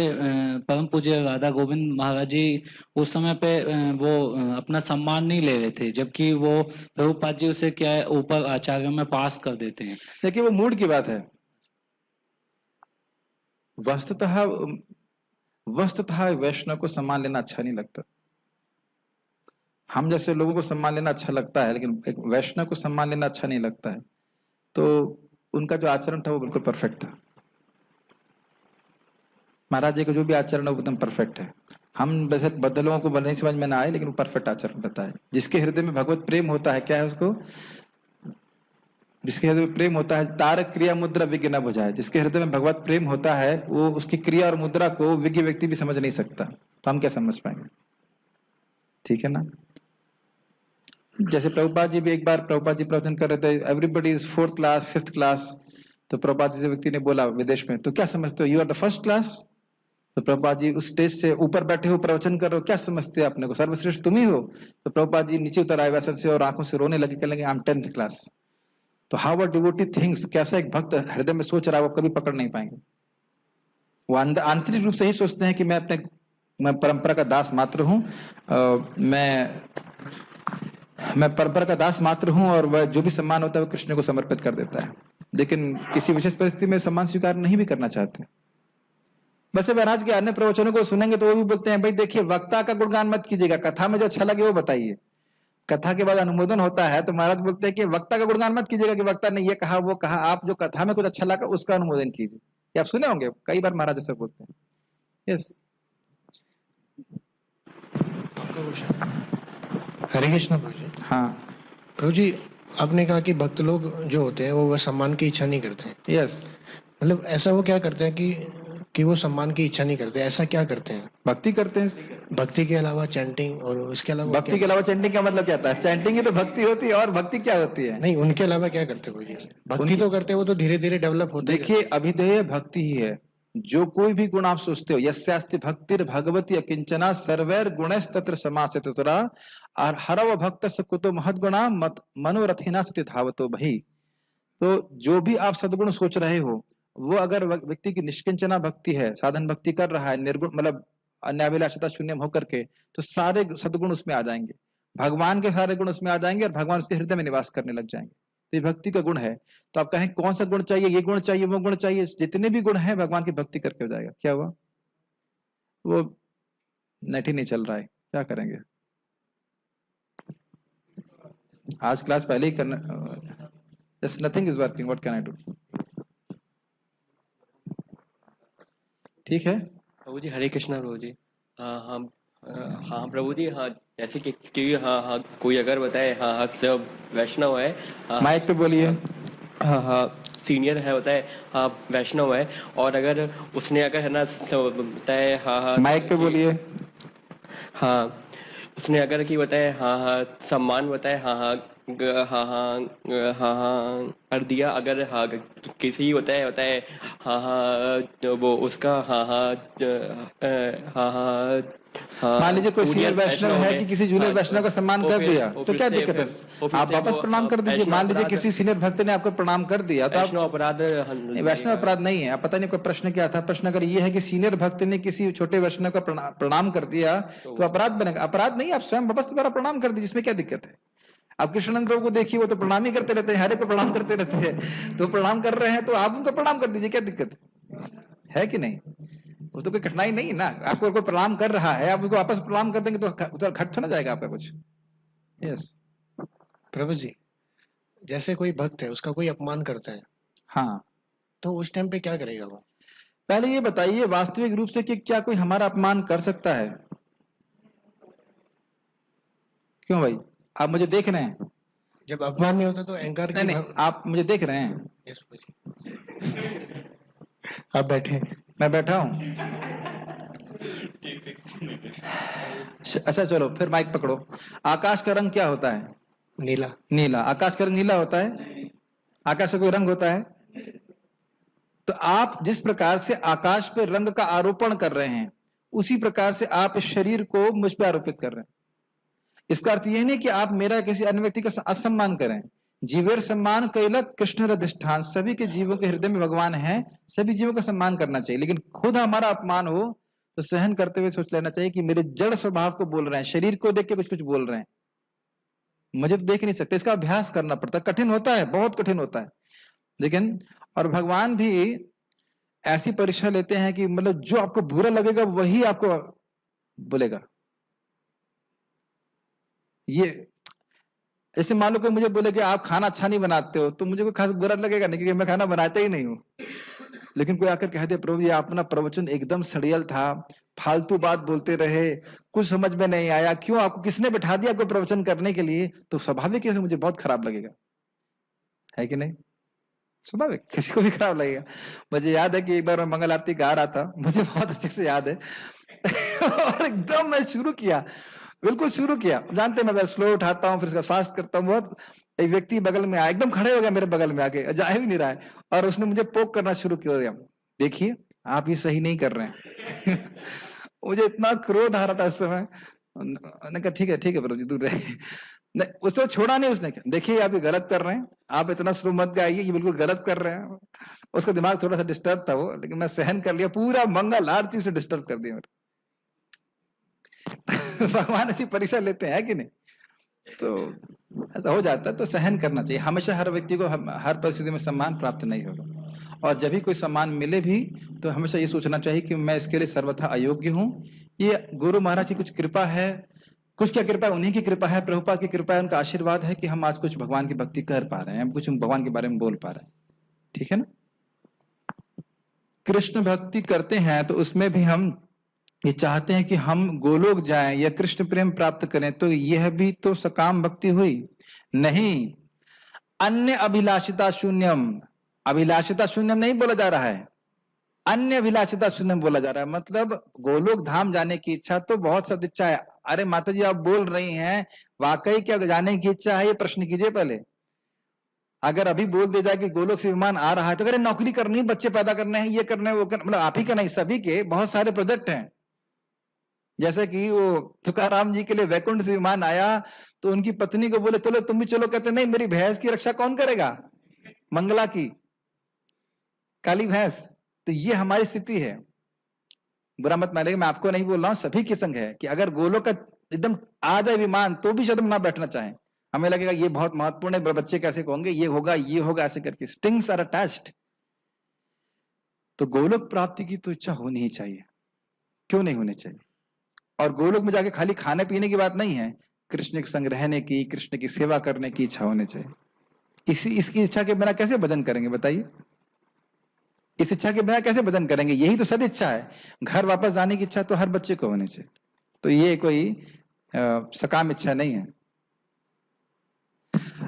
परम पूज्य राधा गोविंद महाराज जी उस समय पे वो अपना सम्मान नहीं ले रहे थे, जबकि वो प्रभुपाद जी उसे क्या है ऊपर आचार्यों में पास कर देते हैं। देखिए वो मूड की बात है। वस्तुतः वैष्णव को सम्मान लेना अच्छा नहीं लगता। हम जैसे लोगों को सम्मान लेना अच्छा लगता है, लेकिन एक वैष्णव को सम्मान लेना अच्छा नहीं लगता है। तो उनका जो आचरण था वो बिल्कुल परफेक्ट था। महाराज जी का जो भी आचरण है वो एकदम परफेक्ट है। हम वैसे बद्ध लोगों को नहीं समझ में ना आए, लेकिन वो परफेक्ट आचरण रहता है। जिसके हृदय में भगवत प्रेम होता है, क्या है उसको, जिसके हृदय में प्रेम होता है, तारक क्रिया मुद्रा विज्ञ न बुझाए। जिसके हृदय में भगवत प्रेम होता है, वो उसकी क्रिया और मुद्रा को विज्ञ व्यक्ति भी समझ नहीं सकता। तो हम क्या समझ पाएंगे? ठीक है ना? जैसे प्रभुपाद जी भी एक बार प्रभुपाद जी प्रवचन कर रहे थे, everybody is 4th class 5th class. तो प्रभुपाद जी से व्यक्ति ने बोला विदेश में, तो क्या समझते हो, you are the 1st class? तो प्रभुपाद जी उस स्टेज से ऊपर बैठे हो, प्रवचन कर रहे हो, क्या समझते हो अपने को, सर्वश्रेष्ठ तुम ही हो? तो प्रभुपाद जी नीचे उतर आए वैसे से और आंखों से रोने लगे, कहने लगे आई एम 10th क्लास। तो हाउ अ डिवोटी थिंग्स, कैसा एक भक्त हृदय में सोच रहा है वो कभी पकड़ नहीं पाएंगे। वो आंतरिक रूप से ही सोचते हैं कि मैं परंपरा का दास मात्र हूँ, मैं परंपरा का दास मात्र हूं, और वह जो भी सम्मान होता है वो कृष्ण को समर्पित कर देता है। लेकिन किसी विशेष परिस्थिति में सम्मान स्वीकार नहीं भी करना चाहते। वैसे महाराज के अन्य प्रवचनों को सुनेंगे तो वो भी बोलते हैं, भाई देखिए वक्ता का गुणगान मत कीजिएगा, कथा में जो अच्छा लगे वो बताइए। कथा के बाद अनुमोदन होता है तो महाराज बोलते हैं कि वक्ता का गुणगान मत कीजिएगा कि वक्ता ने ये कहा वो कहा, आप जो कथा में कुछ अच्छा लगा उसका अनुमोदन कीजिए। ये आप सुने होंगे कई बार महाराज ऐसा बोलते हैं। यस, हरे कृष्णा प्रभु जी। हाँ प्रभु जी, आपने कहा कि भक्त लोग जो होते हैं वो सम्मान की इच्छा नहीं करते हैं। यस, मतलब ऐसा वो क्या करते हैं कि वो सम्मान की इच्छा नहीं करते, ऐसा क्या करते हैं? भक्ति करते हैं। भक्ति के अलावा चैंटिंग और इसके अलावा भक्ति के अलावा चैंटिंग का मतलब क्या होता है? चैंटिंग ही तो भक्ति होती है, और भक्ति क्या होती है? नहीं, उनके अलावा क्या करते कोई? भक्ति तो करते हैं, वो तो धीरे धीरे डेवलप होते हैं। देखिए अभिधेय भक्ति ही है। जो कोई भी गुण आप सोचते हो, यस्यास्ति भक्तिर भगवती अकिंचना सर्वैर गुणैस तत्र समासिततरा और हरव भक्त कुतो महद गुणा मत मनोरथिना सति धावतो भई। तो जो भी आप सद्गुण सोच रहे हो, वो अगर व्यक्ति की निष्किंचना भक्ति है, साधन भक्ति कर रहा है, निर्गुण मतलब अन्याभिलाषता शून्य होकर के, तो सारे सद्गुण उसमें आ जाएंगे, भगवान के सारे गुण उसमें आ जाएंगे और भगवान उसके हृदय में निवास करने लग जाएंगे। तो ये भक्ति का गुण है। तो आप कहें कौन सा गुण चाहिए, ये गुण चाहिए वो गुण चाहिए, जितने भी गुण हैं भगवान की भक्ति करके हो जाएगा। क्या हुआ? वो नेट ही नहीं चल रहा है, क्या करेंगे? आज क्लास पहले ही करना, just nothing is working, what can I do. ठीक है, प्रभु जी हरे कृष्णा प्रभु जी। हाँ हाँ हाँ प्रभु जी। हाँ जैसे कि हाँ हाँ कोई अगर बताए हाँ हाँ सब वैष्णव है। हाँ माइक पे बोलिए। हाँ हाँ सीनियर है बताए हाँ वैष्णव है, और अगर उसने अगर है ना बताए हाँ हाँ माइक पे बोलिए। हाँ उसने अगर कि बताए हाँ हाँ सम्मान बताए हाँ हाँ हाँ हाँ हाँ हाँ कर दिया, अगर हाँ किसी बताए बताए हाँ हाँ वो उसका हाँ हाँ हाँ हाँ मान लीजिए कोई जूनियर सीनियर वैष्णव हो है गए। कि किसी जूनियर हाँ वैष्णव का सम्मान वो कर फिर दिया, वो तो फिर क्या से दिक्कत है? वो फिर आप से वापस वो प्रणाम कर दीजिए। वैष्णव मान लीजिए अपराध किसी सीनियर भक्त ने आपको प्रणाम कर दिया, तो वैष्णव आप अपराध नहीं, वैष्णव अपराध नहीं है। आप पता नहीं कोई प्रश्न क्या था। प्रश्न अगर ये है कि सीनियर भक्त ने किसी छोटे वैष्णव का प्रणाम कर दिया तो अपराध बनेगा। अपराध नहीं, आप स्वयं वापस दोबारा प्रणाम कर दीजिए, इसमें क्या दिक्कत है? आप कृष्णानंद प्रभु को देखिए, वो तो प्रणाम ही करते रहते हैं, हरे को प्रणाम करते रहते हैं। तो प्रणाम कर रहे हैं तो आप उनको प्रणाम कर दीजिए, क्या दिक्कत है कि नहीं? वो तो कोई कठिनाई नहीं है ना। आपको कोई प्रणाम कर रहा है, आप उसको वापस प्रणाम कर देंगे तो घट थोड़ा जाएगा आपका कुछ। यस प्रभु जी, जैसे कोई भक्त है, उसका कोई अपमान करता है, हाँ, तो उस टाइम पे क्या करेगा वो? पहले ये बताइए वास्तविक रूप से कि क्या कोई हमारा अपमान कर सकता है? क्यों भाई, आप मुझे देख रहे हैं? जब अपमान नहीं होता तो अहंकार नहीं की नहीं, आप मुझे देख रहे हैं? यस प्रभु जी। आप बैठे। मैं बैठा हूं। अच्छा चलो फिर माइक पकड़ो। आकाश का रंग क्या होता है? नीला। नीला। आकाश का रंग नीला होता है? आकाश का कोई रंग होता है? तो आप जिस प्रकार से आकाश पे रंग का आरोपण कर रहे हैं, उसी प्रकार से आप इस शरीर को मुझ पे आरोपित कर रहे हैं। इसका अर्थ यह नहीं कि आप मेरा किसी अन्य व्यक्ति का असम्मान करें। जीवेर सम्मान कैलक कृष्ण अधिष्ठान, सभी के जीवों के हृदय में भगवान है, सभी जीवों का सम्मान करना चाहिए। लेकिन खुद हमारा अपमान हो तो सहन करते हुए सोच लेना चाहिए कि मेरे जड़ स्वभाव को बोल रहे हैं, शरीर को देख के कुछ कुछ बोल रहे हैं, मुझे तो देख नहीं सकते। इसका अभ्यास करना पड़ता है, कठिन होता है, बहुत कठिन होता है। लेकिन और भगवान भी ऐसी परीक्षा लेते हैं कि मतलब जो आपको बुरा लगेगा वही आपको बोलेगा। ये जैसे मान लो कि मुझे बोले कि आप खाना अच्छा नहीं बनाते हो, तो मुझे कोई खास बुरा लगेगा नहीं, क्योंकि मैं खाना बनाता ही नहीं हूँ। लेकिन कोई आकर कह दे प्रभु जी अपना प्रवचन एकदम सड़ियल था, फालतू बात बोलते रहे, कुछ समझ में नहीं आया, क्यों आपको किसने बैठा दिया आपको प्रवचन करने के लिए, तो स्वाभाविक है मुझे बहुत खराब लगेगा, है कि नहीं? स्वाभाविक, किसी को भी खराब लगेगा। मुझे याद है कि एक बार मैं मंगल आरती गा रहा था, मुझे बहुत अच्छे से याद है। और एकदम मैं शुरू किया, बिल्कुल शुरू किया, जानते मैं स्लो उठाता हूँ फिर उसका फास्ट करता हूँ बहुत। एक व्यक्ति बगल में आया, एकदम खड़े हो गया मेरे बगल में आके, जा भी नहीं रहा है, और उसने मुझे पोक करना शुरू कर दिया, देखिए आप ये सही नहीं कर रहे हैं। मुझे इतना क्रोध आ रहा था उस समय। मैंने कहा ठीक है प्रभु जी दूर रहे। नहीं, उसको छोड़ा नहीं उसने, देखिए आप ये गलत कर रहे हैं, आप इतना स्लो मत गाइए, ये बिल्कुल गलत कर रहे हैं। उसका दिमाग थोड़ा सा डिस्टर्ब था वो, लेकिन मैं सहन कर लिया, पूरा मंगल आरती उसे डिस्टर्ब कर दिया मेरे। भगवान ऐसी परीक्षा लेते हैं कि नहीं? तो ऐसा हो जाता है, तो सहन करना चाहिए। हमेशा हर व्यक्ति को हर परिस्थिति में सम्मान प्राप्त नहीं होगा, और जब भी कोई सम्मान मिले भी तो हमेशा ये सोचना चाहिए कि मैं इसके लिए सर्वथा अयोग्य हूँ। ये गुरु महाराज की कुछ कृपा है, कुछ क्या कृपा है, उन्हीं की कृपा है, प्रभुपाद की कृपा है, उनका आशीर्वाद है कि हम आज कुछ भगवान की भक्ति कर पा रहे हैं, हम कुछ भगवान के बारे में बोल पा रहे हैं। ठीक है ना? कृष्ण भक्ति करते हैं तो उसमें भी हम ये चाहते हैं कि हम गोलोक जाएं या कृष्ण प्रेम प्राप्त करें, तो यह भी तो सकाम भक्ति हुई नहीं। अन्य अभिलाषिता शून्यम, अभिलाषिता शून्यम नहीं बोला जा रहा है, अन्य अभिलाषिता शून्यम बोला जा रहा है। मतलब गोलोक धाम जाने की इच्छा तो बहुत सदिच्छा है। अरे माता जी आप बोल रही हैं, वाकई क्या जाने की इच्छा है, ये प्रश्न कीजिए पहले। अगर अभी बोल दिया जाए कि गोलोक से विमान आ रहा है तो अरे नौकरी करनी, बच्चे पैदा करने हैं, ये करने वो करने, मतलब आप ही का नहीं सभी के बहुत सारे प्रोजेक्ट हैं। जैसे कि वो तुकाराम जी के लिए वैकुंठ से विमान आया तो उनकी पत्नी को बोले चलो तुम भी चलो, कहते नहीं मेरी भैंस की रक्षा कौन करेगा, मंगला की काली भैंस। तो ये हमारी स्थिति है, बुरा मत मानिएगा, मैं आपको नहीं बोल रहा हूं, सभी की संग है कि अगर गोलोक का एकदम आ जाए विमान तो भी शायद हम ना बैठना चाहें, हमें लगेगा ये बहुत महत्वपूर्ण है, बच्चे कैसे कहोगे, ये होगा ऐसे करके स्टिंग्स आर अटैच्ड। तो गोलोक प्राप्ति की तो इच्छा होनी ही चाहिए, क्यों नहीं होनी चाहिए? और गोलोक में जाके खाली खाने पीने की बात नहीं है, कृष्ण के संग रहने की, कृष्ण की सेवा करने की इच्छा होनी चाहिए। इसकी इच्छा के बिना कैसे भजन करेंगे बताइए? इस इच्छा के बिना कैसे भजन करेंगे? यही तो सद इच्छा है। घर वापस जाने की इच्छा तो हर बच्चे को होनी चाहिए। तो ये कोई सकाम इच्छा नहीं है।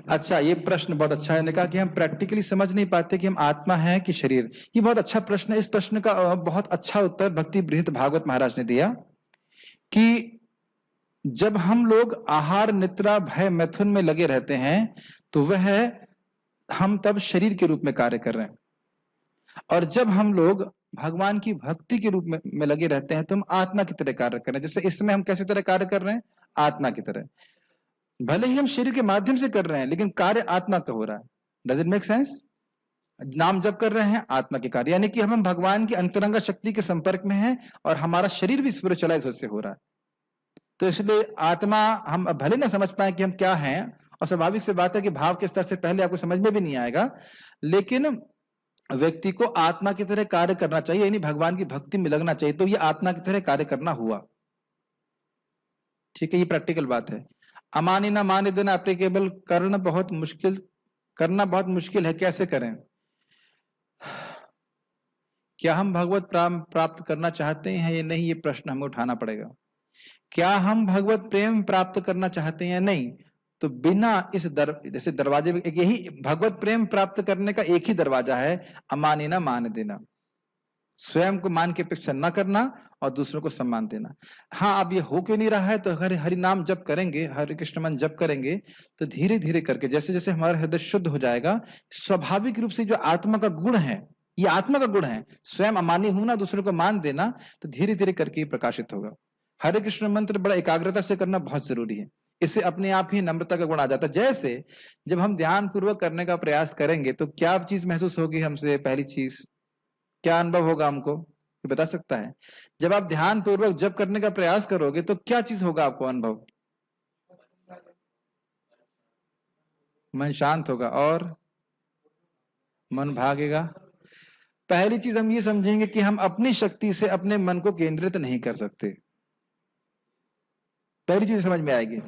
अच्छा, ये प्रश्न बहुत अच्छा है। ने कहा कि हम प्रैक्टिकली समझ नहीं पाते कि हम आत्मा हैं कि शरीर। ये बहुत अच्छा प्रश्न है। इस प्रश्न का बहुत अच्छा उत्तर भक्ति बृहत भागवत महाराज ने दिया कि जब हम लोग आहार निद्रा भय मैथुन में लगे रहते हैं तो वह हम तब शरीर के रूप में कार्य कर रहे हैं, और जब हम लोग भगवान की भक्ति के रूप में लगे रहते हैं तो हम आत्मा की तरह कार्य कर रहे हैं। जैसे इस समय हम कैसे तरह कार्य कर रहे हैं? आत्मा की तरह। भले ही हम शरीर के माध्यम से कर रहे हैं लेकिन कार्य आत्मा का हो रहा है। Does it make sense? नाम जप कर रहे हैं, आत्मा के कार्य, यानी कि हम भगवान की अंतरंगा शक्ति के संपर्क में हैं और हमारा शरीर भी स्पिरिचुअलाइज उससे हो रहा है। तो इसलिए आत्मा हम भले ना समझ पाए कि हम क्या हैं, और स्वाभाविक से बात है कि भाव के स्तर से पहले आपको समझ में भी नहीं आएगा, लेकिन व्यक्ति को आत्मा की तरह कार्य करना चाहिए, यानी भगवान की भक्ति में लगना चाहिए। तो ये आत्मा की तरह कार्य करना हुआ। ठीक है, ये प्रैक्टिकल बात है। अमानी ना माने देना एप्लीकेबल करना बहुत मुश्किल है। कैसे करें? क्या हम भगवत प्राप्त करना चाहते हैं या नहीं, ये प्रश्न हमें उठाना पड़ेगा। क्या हम भगवत प्रेम प्राप्त करना चाहते हैं या नहीं, तो बिना इस जैसे दरवाजे में यही भगवत प्रेम प्राप्त करने का एक ही दरवाजा है, अमानी ना मान देना। स्वयं को मान के अपेक्षा न करना और दूसरों को सम्मान देना। हाँ, अब ये हो क्यों नहीं रहा है? तो हरि नाम जप करेंगे, हरे कृष्ण मन जप करेंगे तो धीरे धीरे करके जैसे जैसे हमारा हृदय शुद्ध हो जाएगा, स्वाभाविक रूप से जो आत्मा का गुण है, ये आत्मा का गुण है, स्वयं अमानी होना, दूसरों को मान देना, तो धीरे धीरे करके प्रकाशित होगा। हरे कृष्ण मंत्र बड़ा एकाग्रता से करना बहुत जरूरी है। इससे अपने आप ही नम्रता का गुण आ जाता है। जैसे जब हम ध्यान पूर्वक करने का प्रयास करेंगे तो क्या चीज महसूस होगी हमसे? पहली चीज क्या अनुभव होगा हमको, ये बता सकता है? जब आप ध्यान पूर्वक जप करने का प्रयास करोगे तो क्या चीज होगा आपको अनुभव? मन शांत होगा और मन भागेगा। पहली चीज हम ये समझेंगे कि हम अपनी शक्ति से अपने मन को केंद्रित नहीं कर सकते। पहली चीज समझ में आएगी।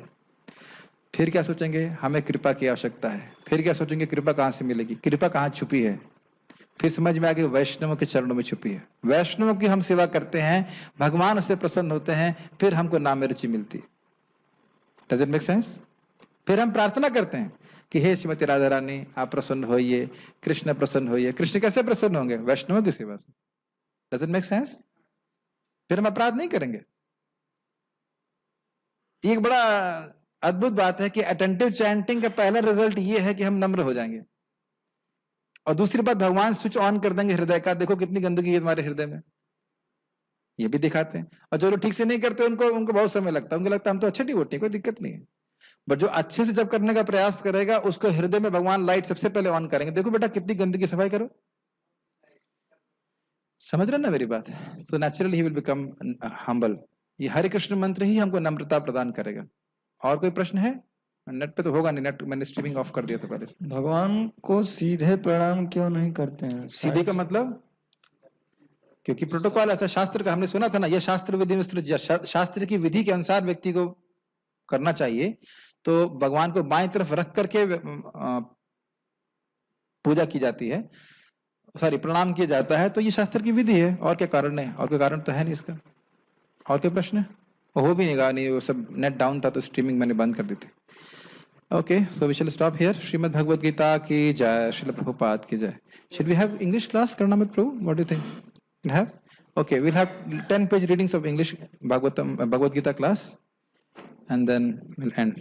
फिर क्या सोचेंगे? हमें कृपा की आवश्यकता है। फिर क्या सोचेंगे? कृपा कहां से मिलेगी, कृपा कहां छुपी है। फिर समझ में आ गया वैष्णवों के चरणों में छुपी है। वैष्णवों की हम सेवा करते हैं, भगवान उससे प्रसन्न होते हैं, फिर हमको नाम में रुचि मिलती है। Does it make sense? फिर हम प्रार्थना करते हैं कि हे श्रीमती राधा रानी आप प्रसन्न होइए, कृष्ण प्रसन्न होइए। कृष्ण कैसे प्रसन्न होंगे? वैष्णवों की सेवा से। Does it make sense? फिर हम अपराध नहीं करेंगे। एक बड़ा अद्भुत बात है कि अटेंटिव चैंटिंग का पहला रिजल्ट ये है कि हम नम्र हो जाएंगे, और दूसरी बात भगवान स्विच ऑन कर देंगे हृदय का। देखो कितनी गंदगी है तुम्हारे हृदय में, ये भी दिखाते हैं। और जो लोग ठीक से नहीं करते उनको बहुत समय लगता है, उनको लगता है हम तो अच्छे डिवोटी, कोई दिक्कत नहीं है। बट जो अच्छे से जब करने का प्रयास करेगा उसको हृदय में भगवान लाइट सबसे पहले ऑन करेंगे। देखो बेटा कितनी गंदगी, सफाई करो। समझ रहे ना मेरी बात? So naturally he will become humble. ये हरे कृष्ण मंत्र ही हमको नम्रता प्रदान करेगा। और कोई प्रश्न है? नेट पे तो होगा नहीं, नेट मैंने स्ट्रीमिंग ऑफ कर दिया था पहले से। भगवान को सीधे प्रणाम क्यों नहीं करते हैं? सीधे का मतलब? क्योंकि प्रोटोकॉल ऐसा शास्त्र का हमने सुना था ना, यह शास्त्र विधि में, शास्त्र की विधि के अनुसार व्यक्ति को करना चाहिए। तो भगवान को बाएं तरफ रख करके पूजा की जाती है, सॉरी प्रणाम किया जाता है। तो ये शास्त्र की विधि है, और क्या कारण है? और कोई कारण तो है नहीं इसका। और कोई प्रश्न? हो भी नहीं, वो सब नेट डाउन था तो स्ट्रीमिंग मैंने बंद कर दी थी। Okay, so we shall stop here. Srimad Bhagavad Gita की जय, श्रील प्रभुपाद की जय। Should we have English class करना मत प्रभु? What do you think? Have? Okay, we'll have 10-page readings of English Bhagavad Gita class and then we'll end.